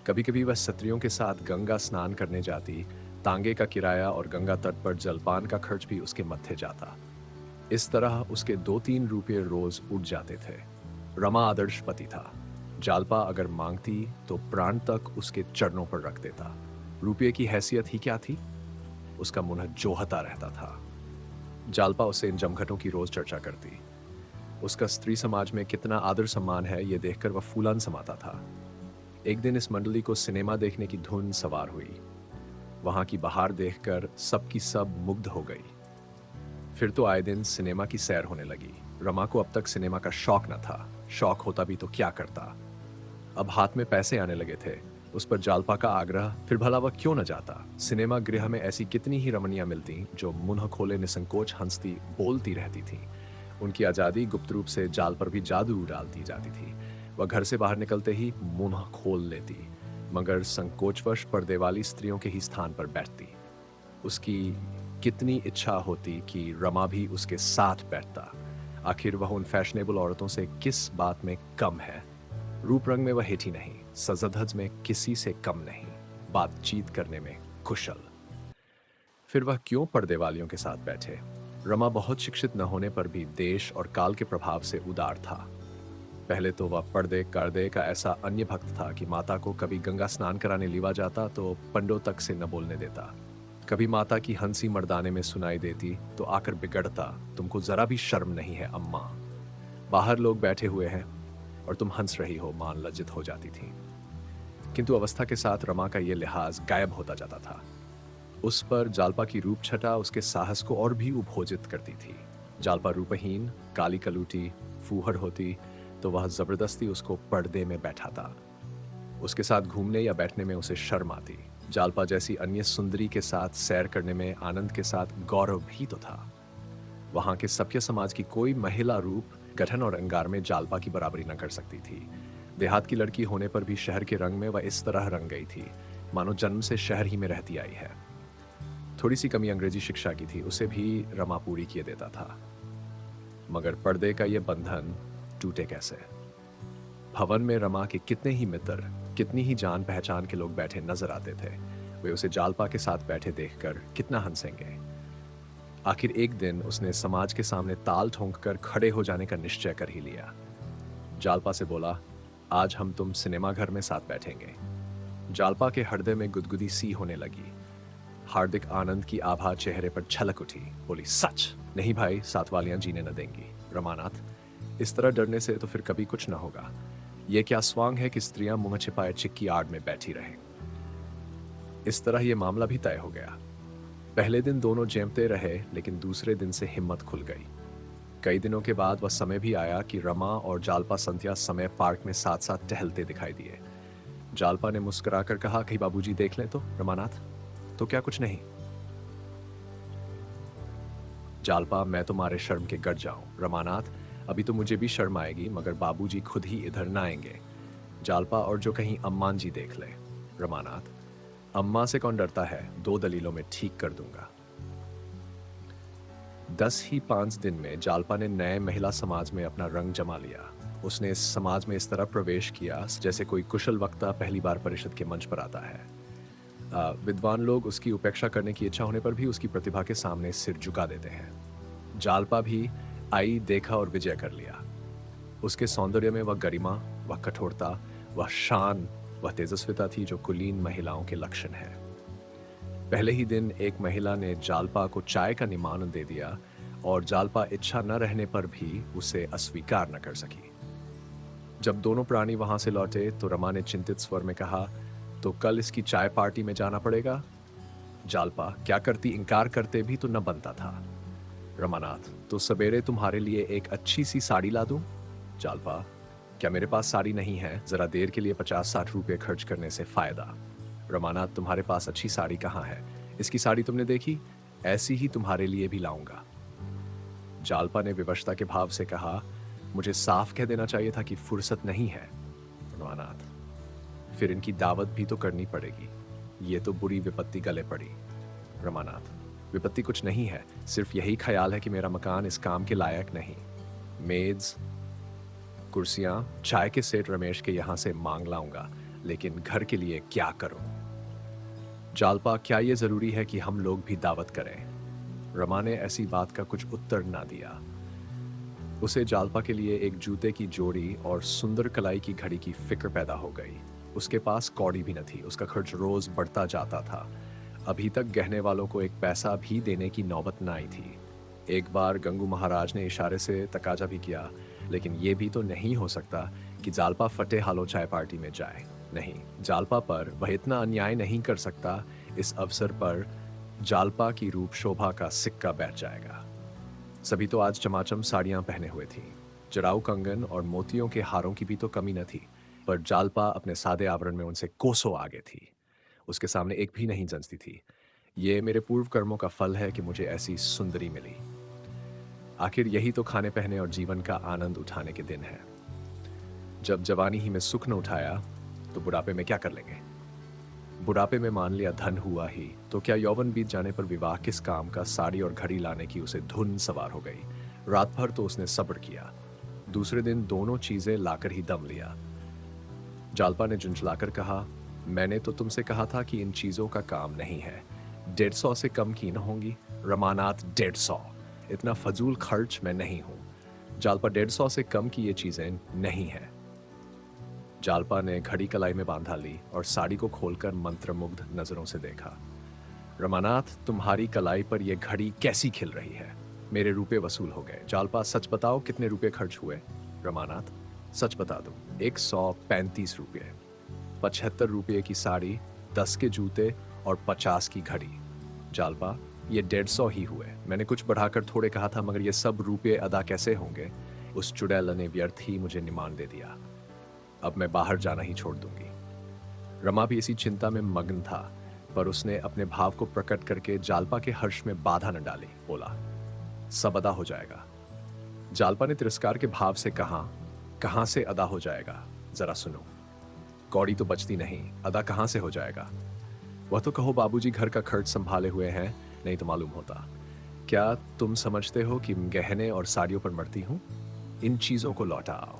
कभी-कभी वह सत्रियों के साथ गंगा स्नान करने जाती, तांगे का किराया और गंगा तट पर जलपान का खर्च भी उसके मत्थे जाता। इस तरह उसके 2-3 रुपये रोज उठ जाते थे। रमा आदर्श पति था। जालपा अगर मांगती तो प्राण तक उसके चरणों पर रख देता। रुपये की हैसियत ही क्या थी? उसका मुंह जोहता रहता था। जालपा उससे इन जमघटों की रोज चर्चा करती। उसका स्त्री समाज में कितना आदर सम्मान है, ये देखकर वह फूलन समाता था। एक दिन इस मंडली को सिनेमा देखने की धुन सवार हुई। वहां की बहार देखकर सबकी सब मुग्ध हो गई। फिर तो आए दिन सिनेमा की सैर होने लगी। रमा को अब तक सिनेमा का शौक न था। शौक होता भी तो क्या करता। अब हाथ में पैसे आने लगे थे। उस पर जालपा का आग्रह, फिर भला वह क्यों न जाता। सिनेमा गृह में ऐसी कितनी ही रमणियां मिलती जो मुंह खोले निसंकोच हंसती बोलती रहती थीं। उनकी आजादी गुप्त रूप से जाल पर भी जादू डालती जाती थी। वह घर से बाहर निकलते ही मुंह खोल लेती, मगर संकोचवश पर्दे वाली स्त्रियों के ही स्थान पर बैठती। उसकी कितनी इच्छा होती कि रमा भी उसके साथ बैठता। आखिर वह उन फैशनेबल औरतों से किस बात में कम है। रूप रंग में वह हेठी नहीं, सजधज में किसी से कम नहीं, बातचीत करने में कुशल। फिर वह क्यों पर्दे वालियों के साथ बैठे। रमा बहुत शिक्षित न होने पर भी देश और काल के प्रभाव से उदार था। पहले तो वह पर्दे कार्दे का ऐसा अन्य भक्त था कि माता को कभी गंगा स्नान कराने लिवा जाता तो पंडों तक से न बोलने देता। कभी माता की हंसी मर्दाने में सुनाई देती तो आकर बिगड़ता, तुमको जरा भी शर्म नहीं है अम्मा। बाहर लोग बैठे हुए हैं और तुम हंस रही हो, मान लज्जित हो जाती थी। किंतु अवस्था के साथ रमा का यह लिहाज गायब होता जाता था। उस पर जालपा की रूप छटा उसके साहस को और भी उपभोजित करती थी। जालपा रूपहीन, काली कलूटी, फूहड़ होती तो वह जबरदस्ती उसको पर्दे में बैठाता। उसके साथ घूमने या बैठने में उसे शर्म आती। जालपा जैसी अन्य सुंदरी के साथ सैर करने में आनंद के साथ गौरव भी तो था। वहां के सभ्य समाज की कोई महिला रूप, गठन और अंगार में जालपा की बराबरी न कर सकती थी। देहात की लड़की होने पर भी शहर के रंग में वह इस तरह रंग गई थी मानो जन्म से शहर ही में रहती आई है। थोड़ी सी कमी अंग्रेजी शिक्षा की थी, उसे भी रमा पूरी किए देता था। मगर पर्दे का यह बंधन टूटे कैसे। भवन में रमा के कितने ही मित्र, कितनी ही जान पहचान के लोग बैठे नजर आते थे। वे उसे जालपा के साथ बैठे देखकर कितना हंसेंगे। आखिर एक दिन उसने समाज के सामने ताल ठोंक कर खड़े हो जाने का निश्चय कर ही लिया। जालपा से बोला, आज हम तुम सिनेमा घर में साथ बैठेंगे। जालपा के हृदय में गुदगुदी सी होने लगी। हार्दिक आनंद की आभा चेहरे पर छलक उठी। बोली, सच नहीं भाई, साथ वालियां जीने न देंगी। रमानाथ, इस तरह डरने से तो फिर कभी कुछ ना होगा। यह क्या स्वांग है कि स्त्रियां मुंह छिपाए चिक्की आड़ में बैठी रहें। इस तरह यह मामला भी तय हो गया। पहले दिन दोनों जेमते रहे, लेकिन दूसरे दिन से हिम्मत खुल गई। कई दिनों के बाद वह समय भी आया कि रमा और जालपा संध्या समय पार्क में साथ साथ टहलते दिखाई दिए। जालपा ने मुस्कुराकर कहा, कहीं बाबूजी देख लें तो। रमानाथ, तो क्या कुछ नहीं। जालपा, मैं तो मारे शर्म के गड़ जाऊं। रमानाथ, अभी तो मुझे भी शर्म आएगी, मगर बाबूजी खुद ही इधर ना आएंगे। जालपा, और जो कहीं अम्मान जी देख ले। रमानाथ, अम्मा से कौन डरता है, 2 दलीलों में ठीक कर दूंगा। 10 ही 5 दिन में जालपा ने नए महिला समाज में अपना रंग जमा लिया। उसने इस समाज में इस तरह प्रवेश किया जैसे कोई कुशल वक्ता पहली बार परिषद के मंच पर आता है। विद्वान लोग उसकी उपेक्षा करने की इच्छा होने पर भी उसकी प्रतिभा के सामने सिर झुका देते हैं। जालपा भी आई, देखा और विजय कर लिया। उसके सौंदर्य में वह गरिमा, वह कठोरता, वह शान, वह तेजस्विता थी जो कुलीन महिलाओं के लक्षण है। पहले ही दिन एक महिला ने जालपा को चाय का निमंत्रण दे दिया और जालपा इच्छा न रहने पर भी उसे अस्वीकार न कर सकी। जब दोनों प्राणी वहां से लौटे तो रमा ने चिंतित स्वर में कहा, तो कल इसकी चाय पार्टी में जाना पड़ेगा। जालपा, क्या करती, इनकार करते भी तो न बनता था। रमानाथ, तो सवेरे तुम्हारे लिए एक अच्छी सी साड़ी ला दूं। जालपा, क्या मेरे पास साड़ी नहीं है? जरा देर के लिए 50-60 रुपए खर्च करने से फायदा। रमानाथ, तुम्हारे पास अच्छी साड़ी कहाँ है? इसकी साड़ी तुमने देखी? ऐसी ही तुम्हारे लिए भी लाऊंगा। जालपा ने विवशता के भाव से कहा, मुझे साफ कह देना चाहिए था कि फुर्सत नहीं है। रमानाथ, फिर इनकी दावत भी तो करनी पड़ेगी। ये तो बुरी विपत्ति गले पड़ी। रमानाथ, विपत्ति कुछ नहीं है, सिर्फ यही ख्याल है कि मेरा मकान इस काम के लायक नहीं। मेज, कुर्सियां, चाय के सेट रमेश के यहां से मांग लाऊंगा, लेकिन घर के लिए क्या करूं? जालपा, क्या यह जरूरी है कि हम लोग भी दावत करें? रमा ने ऐसी बात का कुछ उत्तर ना दिया। उसे जालपा के लिए एक जूते की जोड़ी और सुंदर कलाई की घड़ी की फिक्र पैदा हो गई। उसके पास कौड़ी भी न थी, उसका खर्च रोज बढ़ता जाता था। अभी तक गहने वालों को एक पैसा भी देने की नौबत न आई थी। एक बार गंगू महाराज ने इशारे से तकाजा भी किया, लेकिन ये भी तो नहीं हो सकता कि जालपा फटे हालों चाय पार्टी में जाए। नहीं, जालपा पर वह इतना अन्याय नहीं कर सकता। इस अवसर पर जालपा की रूप शोभा का सिक्का बैठ जाएगा। सभी तो आज चमाचम साड़ियां पहने हुए थीं। जराऊ कंगन और मोतियों के हारों की भी तो कमी न थी, पर जालपा अपने सादे आवरण में उनसे कोसों आगे थी। उसके सामने एक भी नहीं जंचती थी। ये मेरे पूर्व कर्मों का फल है कि मुझे ऐसी सुंदरी मिली। आखिर यही तो खाने पहने और जीवन का आनंद उठाने के दिन है। जब जवानी ही में सुख न उठाया तो बुढ़ापे में क्या कर लेंगे? बुढ़ापे में मान लिया धन हुआ ही, तो क्या यौवन बीत जाने पर विवाह किस काम का? साड़ी और घड़ी लाने की उसे धुन सवार हो गई। रात भर तो उसने सब्र किया, दूसरे दिन दोनों चीजें लाकर ही दम लिया। जालपा ने झुंझलाकर कहा, मैंने तो तुमसे कहा था कि इन चीजों का काम नहीं है। 150 से कम की न होंगी। रमानाथ, 150? इतना फजूल खर्च मैं नहीं हूं। जालपा, 150 से कम की ये चीजें नहीं है। जालपा ने घड़ी कलाई में बांधा ली और साड़ी को खोलकर मंत्रमुग्ध नजरों से देखा। रमानाथ, तुम्हारी कलाई पर यह घड़ी कैसी खिल रही है? मेरे रुपए वसूल हो गए। जालपा, सच बताओ कितने रुपए खर्च हुए? रमानाथ, सच बता दो, 135 रुपये। 75 रुपये की साड़ी, 10 के जूते और 50 की घड़ी। जालपा, ये 150 ही हुए। मैंने कुछ बढ़ाकर थोड़े कहा था, मगर ये सब रुपये अदा कैसे होंगे? उस चुड़ैल ने व्यर्थ ही मुझे निमान दे दिया। अब मैं बाहर जाना ही छोड़ दूंगी। रमा भी इसी चिंता में मग्न था, पर उसने अपने भाव को प्रकट करके जालपा के हर्ष में बाधा न डाली। बोला, सब अदा हो जाएगा। जालपा ने तिरस्कार के भाव से कहा, कहां से अदा हो जाएगा? जरा सुनो, कौड़ी तो बचती नहीं, अदा कहां से हो जाएगा? वह तो कहो बाबूजी घर का खर्च संभाले हुए हैं, नहीं तो मालूम होता। क्या तुम समझते हो कि गहने और साड़ियों पर मरती हूं? इन चीजों को लौटा आओ।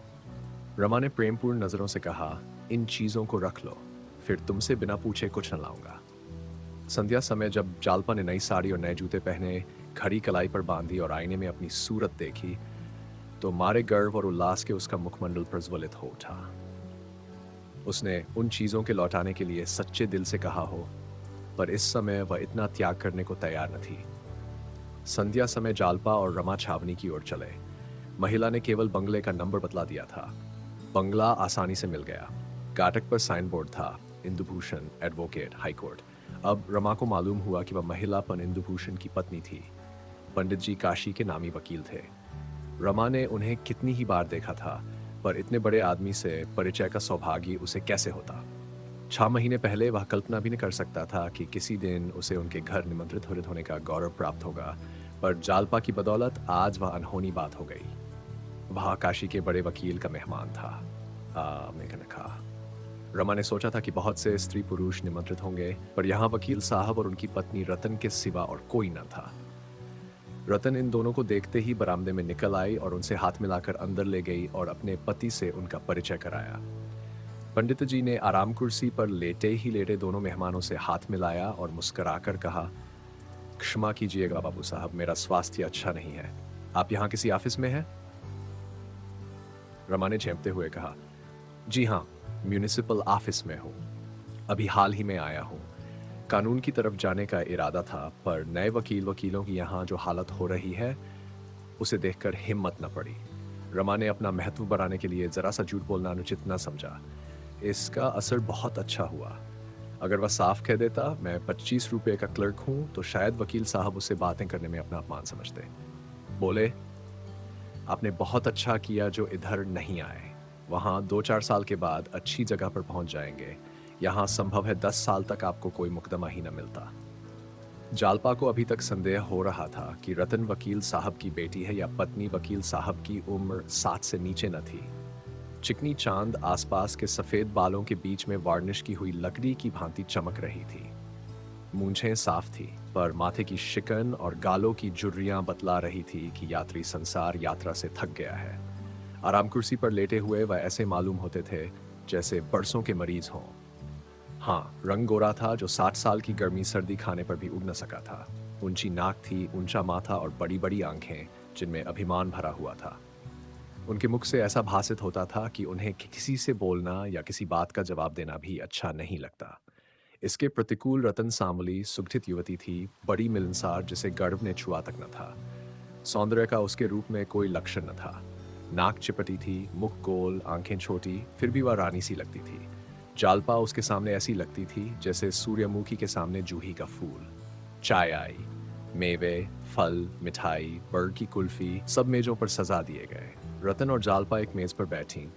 रमा ने प्रेमपूर्ण नजरों से कहा, इन चीजों को रख लो, फिर तुमसे बिना पूछे कुछ न लाऊंगा। संध्या समय जब जालपा ने नई साड़ी और नए जूते पहने, घड़ी कलाई पर बांधी और आईने में अपनी सूरत देखी, तो मारे गर्व और उल्लास के उसका मुखमंडल प्रज्वलित हो उठा। उसने उन चीजों के लौटाने के लिए सच्चे दिल से कहा हो, पर इस समय वह इतना त्याग करने को तैयार न थी। संध्या समय जालपा और रमा छावनी की ओर चले। महिला ने केवल बंगले का नंबर बतला दिया था। बंगला आसानी से मिल गया। काटक पर साइन बोर्ड था, इंदुभूषण एडवोकेट, हाईकोर्ट। अब रमा को मालूम हुआ कि वह महिला पन इंदुभूषण की पत्नी थी। पंडित जी काशी के नामी वकील थे। रमा ने उन्हें कितनी ही बार देखा था, पर इतने बड़े आदमी से परिचय का सौभाग्य उसे कैसे होता? 6 महीने पहले वह कल्पना भी नहीं कर सकता था कि किसी दिन उसे उनके घर निमंत्रित होने का गौरव प्राप्त होगा, पर जालपा की बदौलत आज वह अनहोनी बात हो गई। वह काशी के बड़े वकील का मेहमान था। मैंने कहा, रमा ने सोचा था कि बहुत से स्त्री पुरुष निमंत्रित होंगे, पर यहाँ वकील साहब और उनकी पत्नी रतन के सिवा और कोई न था। रतन इन दोनों को देखते ही बरामदे में निकल आई और उनसे हाथ मिलाकर अंदर ले गई और अपने पति से उनका परिचय कराया। पंडित जी ने आराम कुर्सी पर लेटे ही लेटे दोनों मेहमानों से हाथ मिलाया और मुस्कुराकर कहा, क्षमा कीजिएगा बाबू साहब, मेरा स्वास्थ्य अच्छा नहीं है। आप यहाँ किसी ऑफिस में हैं? रमा ने झेंपते हुए कहा, जी हाँ, म्यूनिसिपल ऑफिस में हूँ। अभी हाल ही में आया हूँ। कानून की तरफ जाने का इरादा था, पर नए वकीलों की यहाँ जो हालत हो रही है, उसे देखकर हिम्मत न पड़ी। रमा ने अपना महत्व बढ़ाने के लिए जरा सा झूठ बोलना अनुचित न समझा। इसका असर बहुत अच्छा हुआ। अगर वह साफ कह देता मैं 25 रुपये का क्लर्क हूं, तो शायद वकील साहब उससे बातें करने में अपना अपमान समझते। बोले, आपने बहुत अच्छा किया जो इधर नहीं आए। वहाँ 2-4 साल के बाद अच्छी जगह पर पहुँच जाएँगे। यहाँ संभव है 10 साल तक आपको कोई मुकदमा ही न मिलता। जालपा को अभी तक संदेह हो रहा था कि रतन वकील साहब की बेटी है या पत्नी वकील साहब की उम्र 60 से नीचे न थी। चिकनी चांद आसपास के सफेद बालों के बीच में वार्निश की हुई लकड़ी की भांति चमक रही थी। मूंछें साफ थी, पर माथे की शिकन और गालों की झुर्रियां बतला रही थी कि यात्री संसार यात्रा से थक गया है। आराम कुर्सी पर लेटे हुए वह ऐसे मालूम होते थे जैसे बरसों के मरीज हों। हाँ, रंग गोरा था जो 60 साल की गर्मी सर्दी खाने पर भी उग न सका था। ऊंची नाक थी, ऊंचा माथा और बड़ी बड़ी आंखें जिनमें अभिमान भरा हुआ था। उनके मुख से ऐसा भासित होता था कि उन्हें किसी से बोलना या किसी बात का जवाब देना भी अच्छा नहीं लगता। इसके प्रतिकूल रतन सांवली सुगठित युवती थी, बड़ी मिलनसार जिसे गर्भ ने छुआ तक न था। सौंदर्य का उसके रूप में कोई लक्षण न था। नाक चिपटी थी, मुख गोल, आंखें छोटी, फिर भी वह रानी सी लगती थी। जालपा उसके सामने ऐसी लगती थी जैसे सूर्यमुखी के सामने जूही का फूल। चाय आई, मेवे, फल, मिठाई, बर्ड की कुल्फी सब मेजों पर सजा दिए गए। रतन और जालपा एक मेज पर बैठी।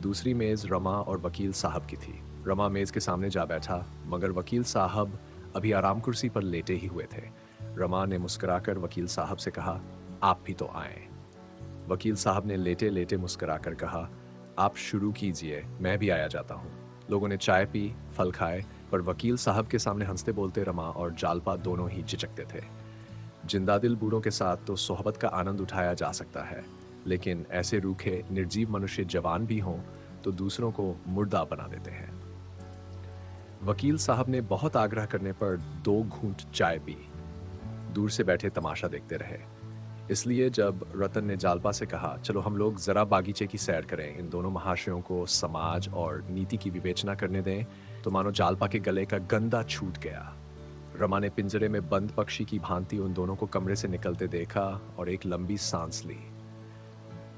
दूसरी मेज रमा और वकील साहब की थी। रमा मेज के सामने जा बैठा, मगर वकील साहब अभी आराम कुर्सी पर लेटे ही हुए थे। रमा ने मुस्कुराकर वकील साहब से कहा, आप भी तो आए। वकील साहब ने लेटे लेटे मुस्कुराकर कहा, आप शुरू कीजिए, मैं भी आया जाता हूँ। लोगों ने चाय पी, फल खाए, पर वकील साहब के सामने हंसते बोलते रमा और जालपा दोनों ही झिझकते थे। जिंदादिल बूढ़ों के साथ तो सोहबत का आनंद उठाया जा सकता है, लेकिन ऐसे रूखे निर्जीव मनुष्य जवान भी हों तो दूसरों को मुर्दा बना देते हैं। वकील साहब ने बहुत आग्रह करने पर 2 घूंट चाय पी। दूर से बैठे तमाशा देखते रहे। इसलिए जब रतन ने जालपा से कहा, चलो हम लोग जरा बागीचे की सैर करें, इन दोनों महाशयों को समाज और नीति की विवेचना करने दें, तो मानो जालपा के गले का गंदा छूट गया। रमा ने पिंजरे में बंद पक्षी की भांति उन दोनों को कमरे से निकलते देखा और एक लंबी सांस ली।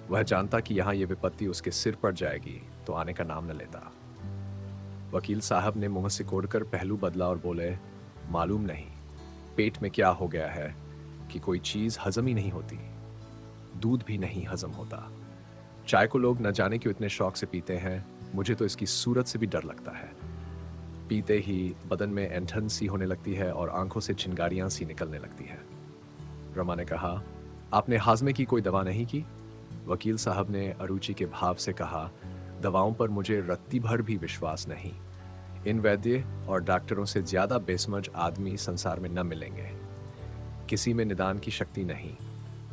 वह जानता कि यहाँ ये विपत्ति उसके सिर पड़ जाएगी तो आने का नाम न लेता। वकील साहब ने मुंह सिकोड़कर पहलू बदला और बोले, मालूम नहीं पेट में क्या हो गया है कि कोई चीज हजम ही नहीं होती। दूध भी नहीं हजम होता। चाय को लोग न जाने क्यों इतने शौक से पीते हैं, मुझे तो इसकी सूरत से भी डर लगता है। पीते ही बदन में ऐंठन सी होने लगती है और आंखों से चिंगारियां सी निकलने लगती है। रमा ने कहा, आपने हाजमे की कोई दवा नहीं की? वकील साहब ने अरुचि के भाव से कहा, दवाओं पर मुझे रत्ती भर भी विश्वास नहीं। इन वैद्य और डॉक्टरों से ज्यादा बेसमझ आदमी संसार में न मिलेंगे। किसी में निदान की शक्ति नहीं।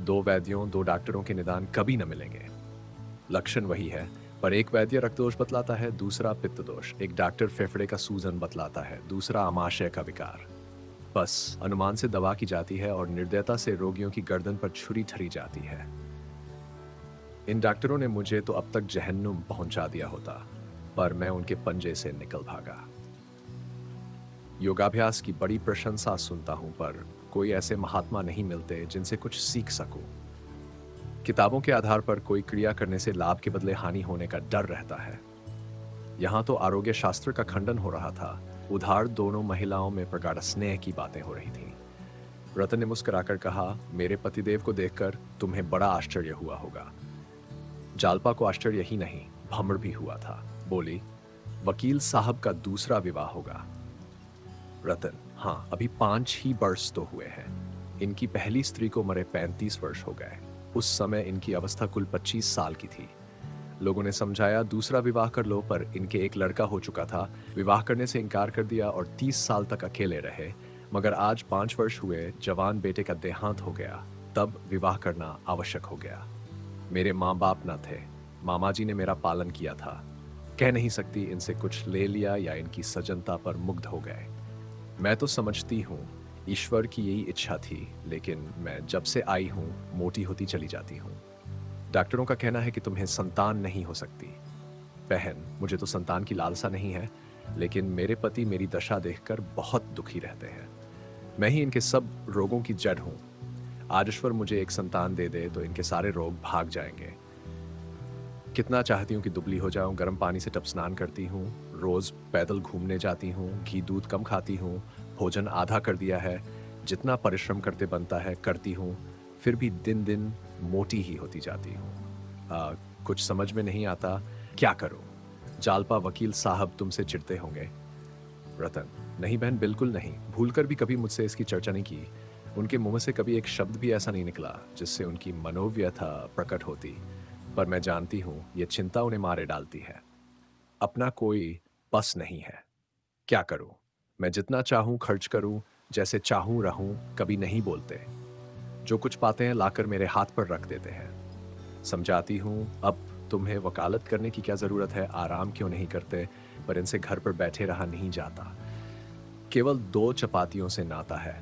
2 वैद्यों 2 डॉक्टरों के निदान कभी न मिलेंगे। लक्षण वही है, पर एक वैद्य रक्त दोष बतलाता है, दूसरा पित्त दोष। एक डॉक्टर फेफड़े का सूजन बतलाता है, दूसरा आमाशय का विकार। बस अनुमान से दवा की जाती है और निर्दयता से रोगियों की गर्दन पर छुरी ठरी जाती है। इन डॉक्टरों ने मुझे तो अब तक जहन्नुम पहुंचा दिया होता, पर मैं उनके पंजे से निकल भागा। योगाभ्यास की बड़ी प्रशंसा सुनता हूं, पर कोई ऐसे महात्मा नहीं मिलते जिनसे कुछ सीख सकूं। किताबों के आधार पर कोई क्रिया करने से लाभ के बदले हानि होने का डर रहता है। यहां तो आरोग्य शास्त्र का खंडन हो रहा था, उधार दोनों महिलाओं में प्रगाढ़ स्नेह की बातें हो रही थीं। रतन ने मुस्कुराकर कहा, मेरे पतिदेव को देखकर तुम्हें बड़ा आश्चर्य हुआ होगा। जालपा को आश्चर्य ही नहीं, भम्र भी हुआ था। बोली, वकील साहब का दूसरा विवाह होगा। रतन, हाँ, अभी 5 ही वर्ष तो हुए हैं। इनकी पहली स्त्री को मरे 35 वर्ष हो गए। उस समय इनकी अवस्था कुल 25 साल की थी। लोगों ने समझाया दूसरा विवाह कर लो, पर इनके एक लड़का हो चुका था। विवाह करने से इनकार कर दिया और 30 साल तक अकेले रहे। मगर आज 5 वर्ष हुए, जवान बेटे का देहांत हो गया, तब विवाह करना आवश्यक हो गया। मेरे माँ बाप न थे, मामा जी ने मेरा पालन किया था। कह नहीं सकती इनसे कुछ ले लिया या इनकी सजनता पर मुग्ध हो गए। मैं तो समझती हूँ ईश्वर की यही इच्छा थी, लेकिन मैं जब से आई हूँ मोटी होती चली जाती हूँ। डॉक्टरों का कहना है कि तुम्हें संतान नहीं हो सकती। बहन, मुझे तो संतान की लालसा नहीं है, लेकिन मेरे पति मेरी दशा देखकर बहुत दुखी रहते हैं। मैं ही इनके सब रोगों की जड़ हूँ। आज ईश्वर मुझे एक संतान दे दे तो इनके सारे रोग भाग जाएंगे। कितना चाहती हूँ कि दुबली हो जाऊं, गर्म पानी से टप स्नान करती हूँ, रोज पैदल घूमने जाती हूँ, घी दूध कम खाती हूँ, भोजन आधा कर दिया है, जितना परिश्रम करते बनता है करती हूँ, फिर भी दिन दिन मोटी ही होती जाती हूँ। कुछ समझ में नहीं आता, क्या करूँ? जालपा वकील साहब तुमसे चिढ़ते होंगे। रतन, नहीं बहन, बिल्कुल नहीं। भूलकर भी कभी मुझसे इसकी चर्चा नहीं की। उनके मुंह से कभी एक शब्द भी ऐसा नहीं निकला जिससे उनकी मनोव्यथा प्रकट होती। पर मैं जानती हूँ ये चिंता उन्हें मारे डालती है। अपना कोई बस नहीं है। क्या करूँ? मैं जितना चाहूँ खर्च करूँ, जैसे चाहूँ रहूँ, कभी नहीं बोलते। जो कुछ पाते हैं लाकर मेरे हाथ पर रख देते हैं। समझाती हूँ, अब तुम्हें वकालत करने की क्या ज़रूरत है, आराम क्यों नहीं करते, पर इनसे घर पर बैठे रहा नहीं जाता। केवल 2 चपातियों से नाता है।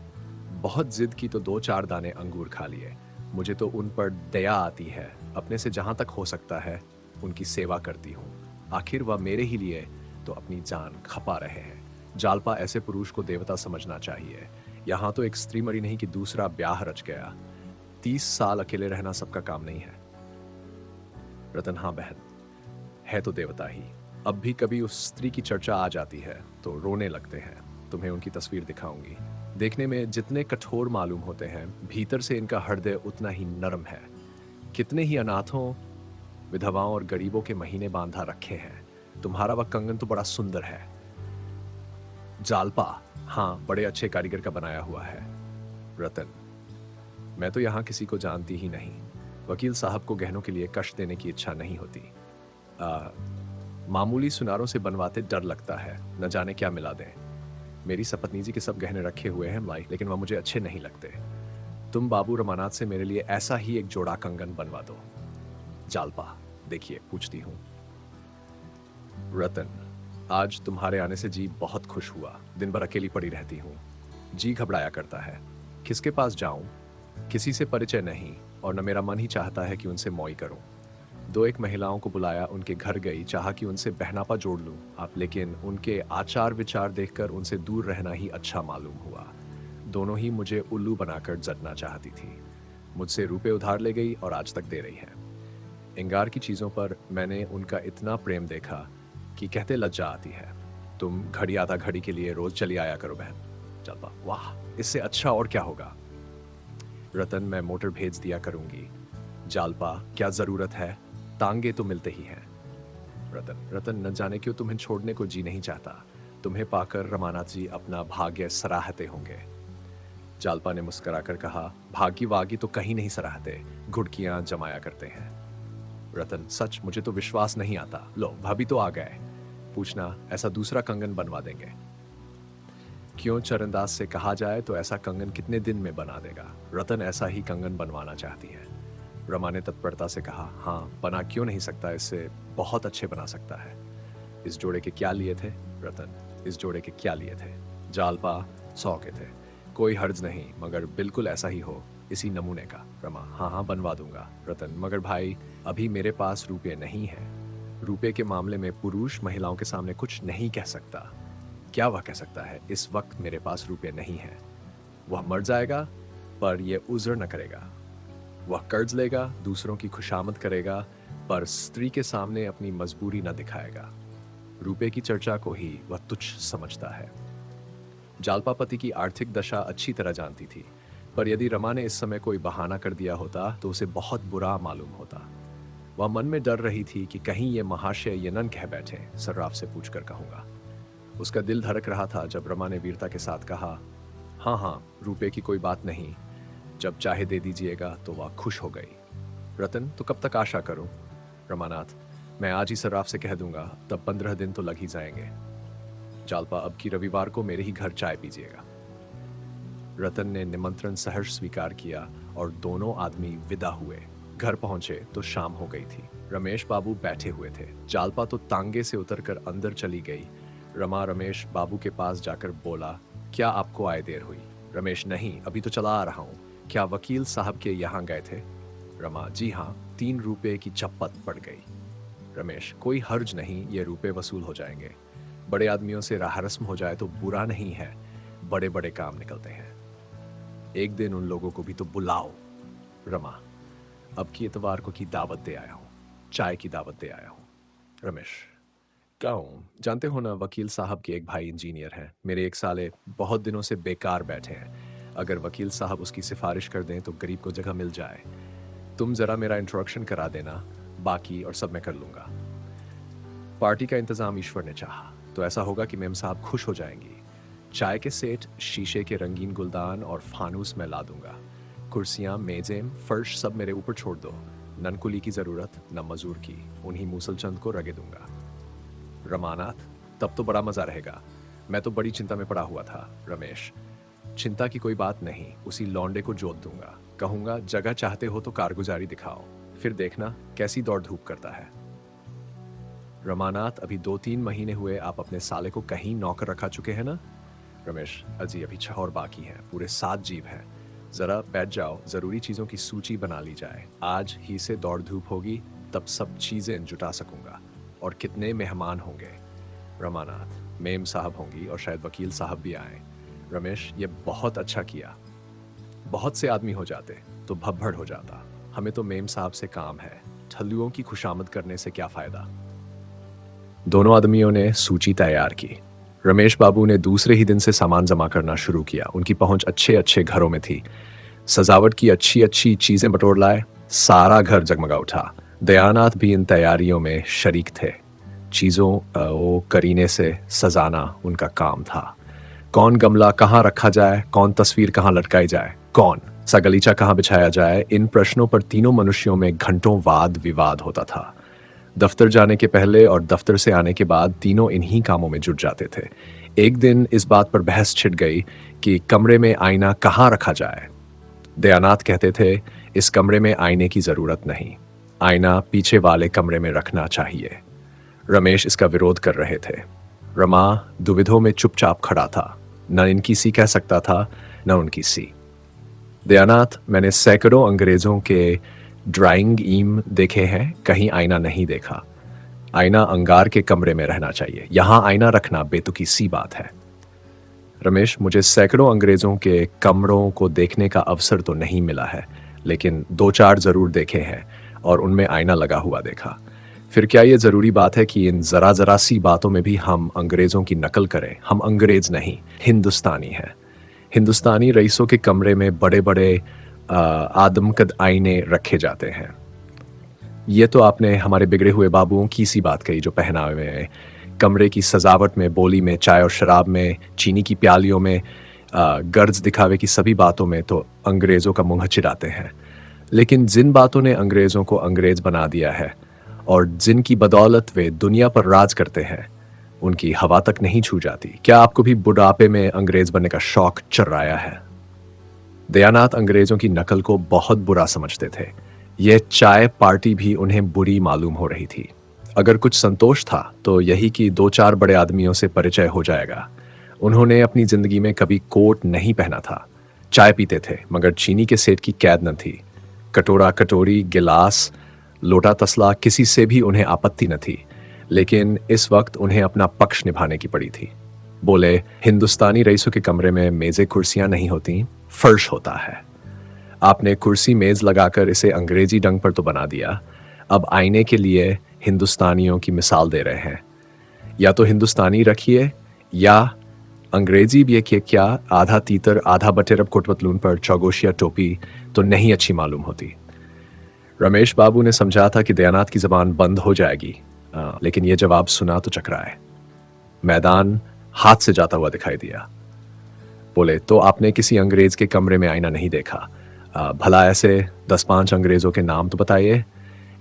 बहुत ज़िद की तो 2-4 दाने अंगूर खा लिए। मुझे तो उन पर दया आती है। अपने से जहाँ तक हो सकता है, उनकी सेवा करती हूँ। आखिर वह मेरे ही लिए तो अपनी जान खपा रहे हैं। जालपा ऐसे पुरुष को देवता समझना चाहिए। यहाँ तो एक स्त्री मरी नहीं कि दूसरा ब्याह रच गया। 30 साल अकेले रहना सबका काम नहीं है। रतन, हाँ बहन, है तो देवता ही। अब भी कभी उस स्त्री की चर्चा आ जाती है तो रोने लगते हैं। तुम्हें उनकी तस्वीर दिखाऊंगी। देखने में जितने कठोर मालूम होते हैं, भीतर से इनका हृदय उतना ही नरम है। कितने ही अनाथों, विधवाओं और गरीबों के महीने बांधा रखे हैं। तुम्हारा वह कंगन तो बड़ा सुंदर है। जालपा, हाँ, बड़े अच्छे कारीगर का बनाया हुआ है। रतन, मैं तो यहाँ किसी को जानती ही नहीं। वकील साहब को गहनों के लिए कष्ट देने की इच्छा नहीं होती। मामूली सुनारों से बनवाते डर लगता है, न जाने क्या मिला दें। मेरी सपत्नी जी के सब गहने रखे हुए हैं लाई, लेकिन वह मुझे अच्छे नहीं लगते। तुम बाबू रमानाथ से मेरे लिए ऐसा ही एक जोड़ा कंगन बनवा दो। जालपा, देखिए, पूछती हूँ। रतन, आज तुम्हारे आने से जी बहुत खुश हुआ। दिन भर अकेली पड़ी रहती हूँ। जी घबराया करता है। किसके पास जाऊं? किसी से परिचय नहीं, और न मेरा मन ही चाहता है कि उनसे मौई करूं। 2-1 महिलाओं को बुलाया, उनके घर गई, चाहा कि उनसे बहनापा जोड़ लूं आप, लेकिन उनके आचार विचार देखकर उनसे दूर रहना ही अच्छा मालूम हुआ। दोनों ही मुझे उल्लू बनाकर जटना चाहती थी। मुझसे रुपए उधार ले गई और आज तक दे रही है। इंगार की चीजों पर मैंने उनका इतना प्रेम देखा कि कहते लज्जा आती है। तुम घड़ी आधा घड़ी के लिए रोज चली आया करो बहन। चलपा, वाह, इससे अच्छा और क्या होगा। रतन, मैं मोटर भेज दिया करूंगी। जालपा, क्या जरूरत है, तांगे तो मिलते ही हैं। रतन, न जाने क्यों तुम्हें छोड़ने को जी नहीं चाहता। तुम्हें पाकर रमानाथ जी अपना भाग्य सराहते होंगे। जालपा ने मुस्कुराकर कहा, भागी वागी तो कहीं नहीं सराहते, घुड़कियां जमाया करते हैं। रतन, सच, मुझे तो विश्वास नहीं आता। लो, भाभी तो आ गए। पूछना, ऐसा दूसरा कंगन बनवा देंगे। क्यों, चरणदास से कहा जाए तो ऐसा कंगन कितने दिन में बना देगा। रतन ऐसा ही कंगन बनवाना चाहती है। रमा ने तत्परता से कहा, हाँ, बना क्यों नहीं सकता, इससे बहुत अच्छे बना सकता है। इस जोड़े के क्या लिए थे? रतन, इस जोड़े के क्या लिए थे? जालपा, 100 के थे। कोई हर्ज नहीं, मगर बिल्कुल ऐसा ही हो, इसी नमूने का। रमा, हाँ हाँ, बनवा दूंगा। रतन, मगर भाई, अभी मेरे पास रुपये नहीं है। रुपये के मामले में पुरुष महिलाओं के सामने कुछ नहीं कह सकता। क्या वह कह सकता है, इस वक्त मेरे पास रुपये नहीं है। वह मर जाएगा, पर यह उज़र न करेगा। वह कर्ज लेगा, दूसरों की खुशामद करेगा, पर स्त्री के सामने अपनी मजबूरी न दिखाएगा। रुपये की चर्चा को ही वह तुच्छ समझता है। जालपा पति की आर्थिक दशा अच्छी तरह जानती थी, पर यदि रमा ने इस समय कोई बहाना कर दिया होता तो उसे बहुत बुरा मालूम होता। वह मन में डर रही थी कि कहीं ये महाशय ये नन कह बैठे, सर्राफ से पूछकर कहूंगा। उसका दिल धड़क रहा था जब रमा ने वीरता के साथ कहा, हाँ हाँ, रुपए की कोई बात नहीं, जब चाहे दे दीजिएगा, तो वह खुश हो गई। रतन, तो कब तक आशा करूं? रमानाथ, मैं आज ही सर्राफ से कह दूंगा, तब 15 दिन तो लग ही जाएंगे। जालपा, अब की रविवार को मेरे ही घर चाय पीजिएगा। रतन ने निमंत्रण सहर्ष स्वीकार किया और दोनों आदमी विदा हुए। घर पहुंचे तो शाम हो गई थी। रमेश बाबू बैठे हुए थे। जालपा तो तांगे से उतरकर अंदर चली गई। रमा रमेश बाबू के पास जाकर बोला, क्या आपको आए देर हुई? रमेश, नहीं, अभी तो चला आ रहा हूं। क्या वकील साहब के यहाँ गए थे? रमा, जी हाँ, 3 रुपए की चप्पत पड़ गई। रमेश, कोई हर्ज नहीं, ये रुपए वसूल हो जाएंगे। बड़े आदमियों से राह रस्म हो जाए तो बुरा नहीं है, बड़े बड़े काम निकलते हैं। एक दिन उन लोगों को भी तो बुलाओ। रमा, अब की इतवार को की दावत दे आया हूँ, चाय की दावत दे आया हूँ। रमेश, क्या हूँ, जानते हो ना, वकील साहब के एक भाई इंजीनियर हैं। मेरे एक साले बहुत दिनों से बेकार बैठे हैं। अगर वकील साहब उसकी सिफारिश कर दें तो गरीब को जगह मिल जाए। तुम जरा मेरा इंट्रोडक्शन करा देना, बाकी और सब मैं कर लूंगा। पार्टी का इंतजाम ईश्वर ने चाहा तो ऐसा होगा कि मेम साहब खुश हो जाएंगी। चाय के सेट, शीशे के रंगीन गुलदान और फानूस मैं ला दूंगा। कुर्सियां, मेजें, फर्श सब मेरे ऊपर छोड़ दो। ननकुली की जरूरत न मजूर की, उन्हीं मूसलचंद को रगे दूंगा। रमानाथ, तब तो बड़ा मजा रहेगा। मैं तो बड़ी चिंता में पड़ा हुआ था। रमेश, चिंता की कोई बात नहीं, उसी लौंडे को जोत दूंगा। कहूंगा जगह चाहते हो तो कारगुजारी दिखाओ, फिर देखना कैसी दौड़ धूप करता है। रमानाथ, अभी 2-3 महीने हुए आप अपने साले को कहीं नौकर रखा चुके हैं ना? रमेश, अजी अभी 6 और बाकी हैं, पूरे 7 जीव हैं। जरा बैठ जाओ, जरूरी चीजों की सूची बना ली जाए। आज ही से दौड़ धूप होगी, तब सब चीजें जुटा सकूंगा। और कितने मेहमान होंगे? रमानाथ, मेम साहब होंगी और शायद वकील साहब भी आए। रमेश, ये बहुत अच्छा किया। बहुत से आदमी हो जाते तो भब्बड़ हो जाता। हमें तो मेम साहब से काम है, ठल्लुओं की खुशामद करने से क्या फायदा। दोनों आदमियों ने सूची तैयार की। रमेश बाबू ने दूसरे ही दिन से सामान जमा करना शुरू किया। उनकी पहुंच अच्छे अच्छे घरों में थी। सजावट की अच्छी अच्छी चीजें बटोर लाए। सारा घर जगमगा उठा। दयानाथ भी इन तैयारियों में शरीक थे। चीजों वो करीने से सजाना उनका काम था। कौन गमला कहाँ रखा जाए, कौन तस्वीर कहाँ लटकाई जाए, कौन सा गलीचा कहाँ बिछाया जाए, इन प्रश्नों पर तीनों मनुष्यों में घंटों वाद विवाद होता था। दफ्तर जाने के पहले और दफ्तर से आने के बाद तीनों इन्हीं कामों में जुट जाते थे। एक दिन इस बात पर बहस छिड़ गई कि कमरे में आईना कहाँ रखा जाए। दयानाथ कहते थे, इस कमरे में आईने की जरूरत नहीं, आईना पीछे वाले कमरे में रखना चाहिए। रमेश इसका विरोध कर रहे थे। रमा दुविधों में चुपचाप खड़ा था, न इनकी सी कह सकता था न उनकी सी। दयानाथ, मैंने सैकड़ों अंग्रेजों के ड्राइंग ईम देखे हैं, कहीं आईना नहीं देखा। आईना अंगार के कमरे में रहना चाहिए, यहां आईना रखना बेतुकी सी बात है। रमेश, मुझे सैकड़ों अंग्रेजों के कमरों को देखने का अवसर तो नहीं मिला है, लेकिन 2-4 जरूर देखे हैं और उनमें आईना लगा हुआ देखा। फिर क्या ये जरूरी बात है कि इन जरा जरा सी बातों में भी हम अंग्रेजों की नकल करें? हम अंग्रेज नहीं, हिंदुस्तानी हैं। हिंदुस्तानी रईसों के कमरे में बड़े बड़े आदमकद आईने रखे जाते हैं। ये तो आपने हमारे बिगड़े हुए बाबुओं की सी बात कही, जो पहनावे में, कमरे की सजावट में, बोली में, चाय और शराब में, चीनी की प्यालियों में, गर्ज दिखावे की सभी बातों में तो अंग्रेजों का मुंह चिढ़ाते हैं। लेकिन जिन बातों ने अंग्रेजों को अंग्रेज बना दिया है और जिनकी बदौलत वे दुनिया पर राज करते हैं, उनकी हवा तक नहीं छू जाती। क्या आपको भी बुढ़ापे में अंग्रेज बनने का शौक चर्राया है? दयानाथ अंग्रेजों की नकल को बहुत बुरा समझते थे। यह चाय पार्टी भी उन्हें बुरी मालूम हो रही थी। अगर कुछ संतोष था तो यही कि 2-4 बड़े आदमियों से परिचय हो जाएगा। उन्होंने अपनी जिंदगी में कभी कोट नहीं पहना था। चाय पीते थे मगर चीनी के सेठ की कैद न थी। कटोरा कटोरी, गिलास, लोटा तसला, किसी से भी उन्हें आपत्ति न थी। लेकिन इस वक्त उन्हें अपना पक्ष निभाने की पड़ी थी। बोले, हिंदुस्तानी रईसों के कमरे में मेजें कुर्सियां नहीं होती, फर्श होता है। आपने कुर्सी मेज लगाकर इसे अंग्रेजी ढंग पर तो बना दिया, अब आईने के लिए हिंदुस्तानियों की मिसाल दे रहे हैं। या तो हिंदुस्तानी रखिए या अंग्रेजी भी। एक क्या आधा तीतर आधा बटेरब कोटपतलून पर चौगोशिया टोपी तो नहीं अच्छी मालूम होती। रमेश बाबू ने समझा था कि दयानाथ की जबान बंद हो जाएगी, लेकिन यह जवाब सुना तो चकराए। मैदान हाथ से जाता हुआ दिखाई दिया। बोले, तो आपने किसी अंग्रेज के कमरे में आईना नहीं देखा? भला ऐसे 10-5 अंग्रेजों के नाम तो बताइए।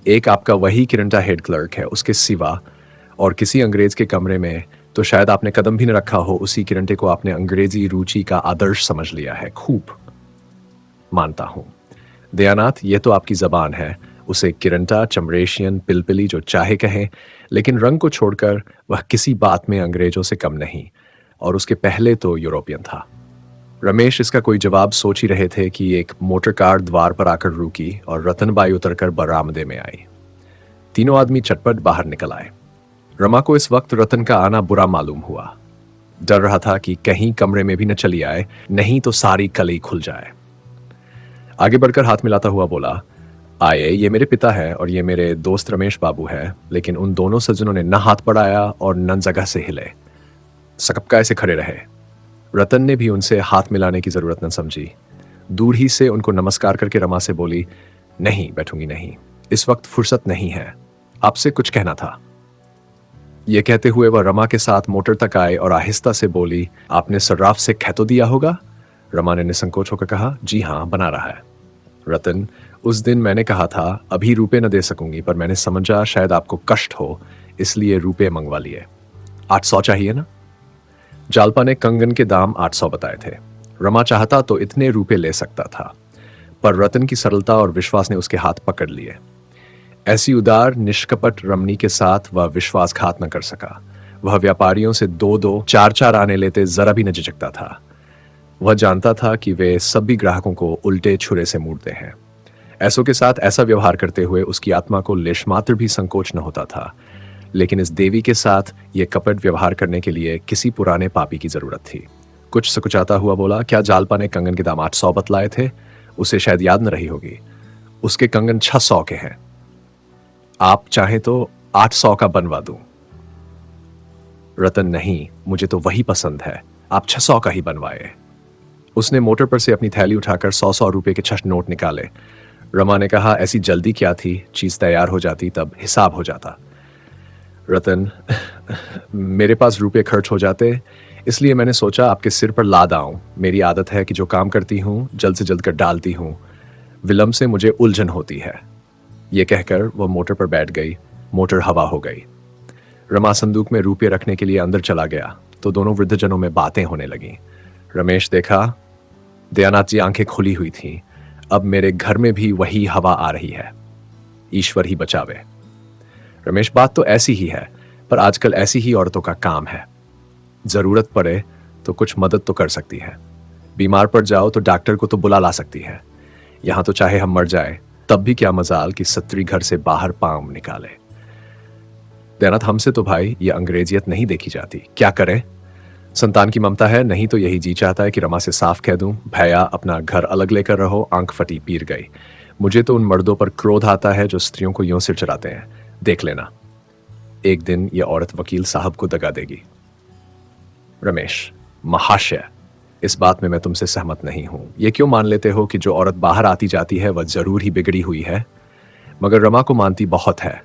एक आपका वही किरंटा हेड क्लर्क है, उसके सिवा और किसी अंग्रेज के कमरे में तो शायद आपने कदम भी न रखा हो। उसी किरंटे को आपने अंग्रेजी रुचि का आदर्श समझ लिया है। खूब मानता हूं दयानाथ, ये तो आपकी जबान है। उसे किरंटा, चमरेशियन, पिलपिली जो चाहे कहें, लेकिन रंग को छोड़कर वह किसी बात में अंग्रेजों से कम नहीं, और उसके पहले तो यूरोपियन था। रमेश इसका कोई जवाब सोच ही रहे थे कि एक मोटर कार द्वार पर आकर रुकी और रतनबाई उतरकर बरामदे में आई। तीनों आदमी चटपट बाहर निकल आए। रमा को इस वक्त रतन का आना बुरा मालूम हुआ। डर रहा था कि कहीं कमरे में भी न चली आए, नहीं तो सारी कली खुल जाए। आगे बढ़कर हाथ मिलाता हुआ बोला, आए, ये मेरे पिता है और ये मेरे दोस्त रमेश बाबू है। लेकिन उन दोनों सज्जनों ने न हाथ बढ़ाया और न जगह से हिले, सकपकाए से खड़े रहे। रतन ने भी उनसे हाथ मिलाने की जरूरत न समझी। दूर ही से उनको नमस्कार करके रमा से बोली, नहीं बैठूंगी नहीं, इस वक्त फुर्सत नहीं है, आपसे कुछ कहना था। ये कहते हुए वह रमा के साथ मोटर तक आए और आहिस्ता से बोली, आपने सर्राफ से कह तो दिया होगा? रमा ने निसंकोच होकर कहा, जी हाँ, बना रहा है। रतन, उस दिन मैंने कहा था अभी रुपए न दे सकूंगी, पर मैंने समझा शायद आपको कष्ट हो, इसलिए रुपए मंगवा लिए। 800 चाहिए ना? जालपा ने कंगन के दाम 800 बताए थे। रमा चाहता तो इतने रुपए ले सकता था, पर रतन की सरलता और विश्वास ने उसके हाथ पकड़ लिए। ऐसी उदार निष्कपट रमणी के साथ वह विश्वासघात न कर सका। वह व्यापारियों से 2-2, 4-4 आने लेते जरा भी न झिझकता था। वह जानता था कि वे सभी ग्राहकों को उल्टे छुरे से मूड़ते हैं। ऐसों के साथ ऐसा व्यवहार करते हुए उसकी आत्मा को लेशमात्र भी संकोच न होता था, लेकिन इस देवी के साथ यह कपट व्यवहार करने के लिए किसी पुराने पापी की जरूरत थी। कुछ सकुचाता हुआ बोला, क्या जालपा ने कंगन के दाम 800 बतलाए थे? उसे शायद याद न रही होगी। उसके कंगन 600 के हैं। आप चाहें तो 800 का बनवा दूं। रतन, नहीं, मुझे तो वही पसंद है, आप 600 का ही बनवाए। उसने मोटर पर से अपनी थैली उठाकर 100-100 रुपए के 6 नोट निकाले। रमा ने कहा, ऐसी जल्दी क्या थी, चीज तैयार हो जाती तब हिसाब हो जाता। रतन, मेरे पास रुपए खर्च हो जाते, इसलिए मैंने सोचा आपके सिर पर लाद आऊं। मेरी आदत है कि जो काम करती हूं जल्द से जल्द कर डालती हूं, विलंब से मुझे उलझन होती है। यह कहकर वह मोटर पर बैठ गई। मोटर हवा हो गई। रमा संदूक में रुपये रखने के लिए अंदर चला गया तो दोनों वृद्धजनों में बातें होने लगीं। रमेश देखा, दयानाथ जी आंखें खुली हुई थीं। अब मेरे घर में भी वही हवा आ रही है, ईश्वर ही बचावे। रमेश, बात तो ऐसी ही है, पर आजकल ऐसी ही औरतों का काम है। जरूरत पड़े तो कुछ मदद तो कर सकती है। बीमार पड़ जाओ तो डॉक्टर को तो बुला ला सकती है। यहां तो चाहे हम मर जाए तब भी क्या मजाल कि सत्री घर से बाहर पांव निकाले। दयानाथ, हमसे तो भाई ये अंग्रेजियत नहीं देखी जाती, क्या करें? संतान की ममता है, नहीं तो यही जी चाहता है कि रमा से साफ कह दूं, भैया अपना घर अलग लेकर रहो। आंख फटी पीर गई। मुझे तो उन मर्दों पर क्रोध आता है जो स्त्रियों को यूं सिर चढ़ाते हैं। देख लेना, एक दिन यह औरत वकील साहब को दगा देगी। रमेश, महाशय, इस बात में मैं तुमसे सहमत नहीं हूं। यह क्यों मान लेते हो कि जो औरत बाहर आती जाती है वह जरूर ही बिगड़ी हुई है? मगर रमा को मानती बहुत है।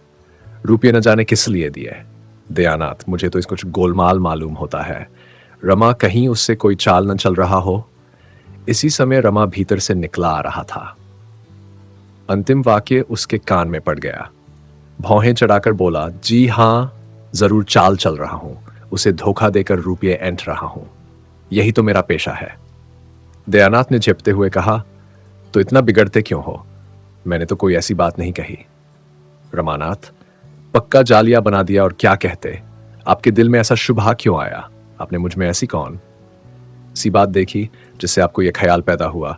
रुपये न जाने किस लिए दिए। दयानाथ, मुझे तो इस कुछ गोलमाल मालूम होता है। रमा, कहीं उससे कोई चाल न चल रहा हो। इसी समय रमा भीतर से निकला आ रहा था। अंतिम वाक्य उसके कान में पड़ गया। भौहें चढ़ाकर बोला, जी हां, जरूर चाल चल रहा हूं। उसे धोखा देकर रुपये ऐंठ रहा हूं। यही तो मेरा पेशा है। दयानाथ ने झेपते हुए कहा, तो इतना बिगड़ते क्यों हो? मैंने तो कोई ऐसी बात नहीं कही। रमानाथ, पक्का जालिया बना दिया और क्या कहते? आपके दिल में ऐसा शुभा क्यों आया? आपने मुझ में ऐसी कौन सी बात देखी जिससे आपको यह ख्याल पैदा हुआ?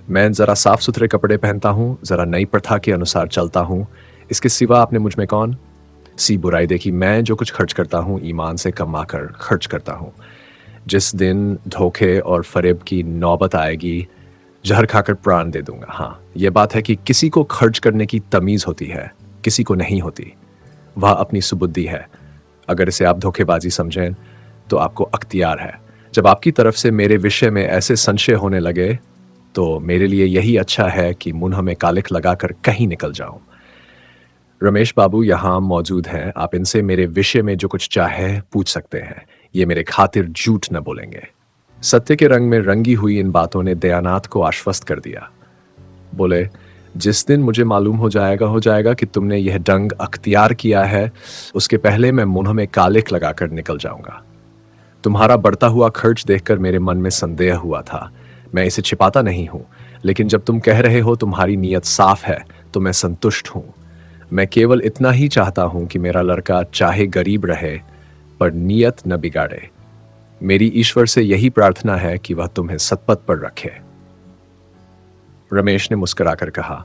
मैं जरा साफ सुथरे कपड़े पहनता हूं, जरा नई प्रथा के अनुसार चलता हूं, इसके सिवा आपने मुझ में कौन सी बुराई देखी? मैं जो कुछ खर्च करता हूं ईमान से कमा कर खर्च करता हूं। जिस दिन धोखे और फरेब की नौबत आएगी, जहर खाकर प्राण दे दूंगा। हाँ, यह बात है कि किसी को खर्च करने की तमीज होती है, किसी को नहीं होती। वह अपनी सुबुद्धि है। अगर इसे आप धोखेबाजी समझें तो आपको अख्तियार है। जब आपकी तरफ से मेरे विषय में ऐसे संशय होने लगे तो मेरे लिए यही अच्छा है कि मुंह में कालिख लगाकर कहीं निकल जाऊं। रमेश बाबू यहां मौजूद हैं, आप इनसे मेरे विषय में जो कुछ चाहे पूछ सकते हैं। ये मेरे खातिर झूठ न बोलेंगे। सत्य के रंग में रंगी हुई इन बातों ने दयानाथ को आश्वस्त कर दिया। बोले, जिस दिन मुझे मालूम हो जाएगा कि तुमने यह डंग अख्तियार किया है, उसके पहले मैं मुंह में कालिख लगाकर निकल जाऊंगा। तुम्हारा बढ़ता हुआ खर्च देखकर मेरे मन में संदेह हुआ था। मैं इसे छिपाता नहीं हूं, लेकिन जब तुम कह रहे हो तुम्हारी नीयत साफ है तो मैं संतुष्ट हूं। मैं केवल इतना ही चाहता हूं कि मेरा लड़का चाहे गरीब रहे पर नीयत न बिगाड़े। मेरी ईश्वर से यही प्रार्थना है कि वह तुम्हें सतपथ पर रखे। रमेश ने मुस्कुराकर कहा,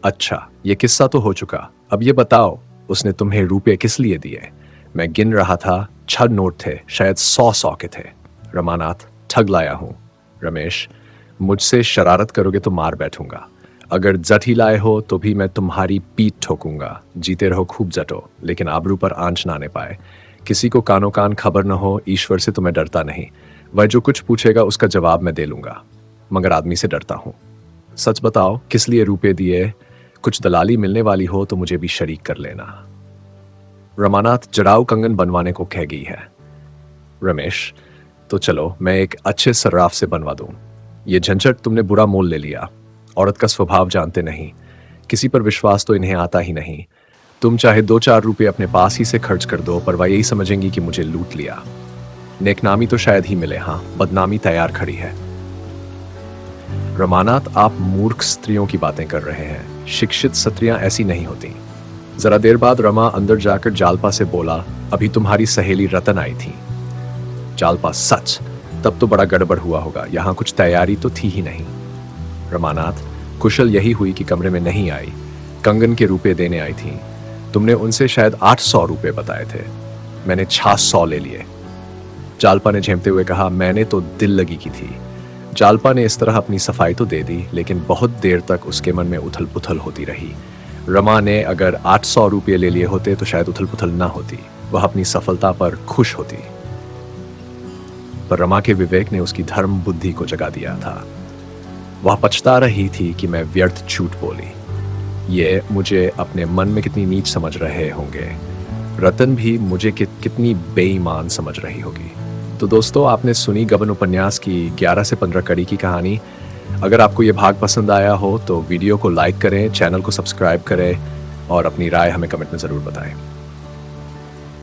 अच्छा, यह किस्सा तो हो चुका, अब यह बताओ उसने तुम्हें रुपये किस लिए दिए? मैं गिन रहा था, 6 नोट थे, शायद 100 के थे। रमानाथ, ठग लाया हूं। रमेश, मुझसे शरारत करोगे तो मार बैठूंगा। अगर जट ही लाए हो तो भी मैं तुम्हारी पीठ ठोकूंगा। जीते रहो खूब जटो, लेकिन आबरू पर आंच ना आने पाए। किसी को कानो कान खबर न हो। ईश्वर से तो मैं डरता नहीं, वह जो कुछ पूछेगा उसका जवाब मैं दे लूंगा, मगर आदमी से डरता हूं। सच बताओ, किस लिए रुपए दिए? कुछ दलाली मिलने वाली हो तो मुझे भी शरीक कर लेना। रमानाथ जड़ाऊ कंगन बनवाने को कह गई है। रमेश, तो चलो मैं एक अच्छे सर्राफ से बनवा दूं। ये झंझट तुमने बुरा मोल ले लिया। औरत का स्वभाव जानते नहीं, किसी पर विश्वास तो इन्हें आता ही नहीं। तुम चाहे 2-4 रुपए अपने पास ही से खर्च कर दो, पर वह यही समझेंगी कि मुझे लूट लिया। नेकनामी तो शायद ही मिले, हाँ बदनामी तैयार खड़ी है। रमानाथ, आप मूर्ख स्त्रियों की बातें कर रहे हैं। शिक्षित स्त्रियां ऐसी नहीं होती। जरा देर बाद रमा अंदर जाकर जालपा से बोला, अभी तुम्हारी सहेली रतन आई थी। जालपा, सच? तब तो बड़ा गड़बड़ हुआ होगा, यहाँ कुछ तैयारी तो थी ही नहीं। रमानाथ, कुशल यही हुई कि कमरे में नहीं आई, कंगन के रुपए देने आई थी। तुमने उनसे शायद 800 रुपए बताए थे, मैंने 600 ले लिए। जालपा ने झेमते हुए कहा, मैंने तो दिल लगी की थी। जालपा ने इस तरह अपनी सफाई तो दे दी, लेकिन बहुत देर तक उसके मन में उथल पुथल होती रही। रमा ने अगर 800 रुपये ले लिए होते तो शायद उथल पुथल ना होती, वह अपनी सफलता पर खुश होती। पर रमा के विवेक ने उसकी धर्म बुद्धि को जगा दिया था। वह पछता रही थी कि मैं व्यर्थ झूठ बोली। ये मुझे अपने मन में कितनी नीच समझ रहे होंगे, रतन भी मुझे कितनी बेईमान समझ रही होगी। तो दोस्तों, आपने सुनी गबन उपन्यास की 11 से 15 कड़ी की कहानी। अगर आपको ये भाग पसंद आया हो तो वीडियो को लाइक करें, चैनल को सब्सक्राइब करें और अपनी राय हमें कमेंट में ज़रूर बताएं।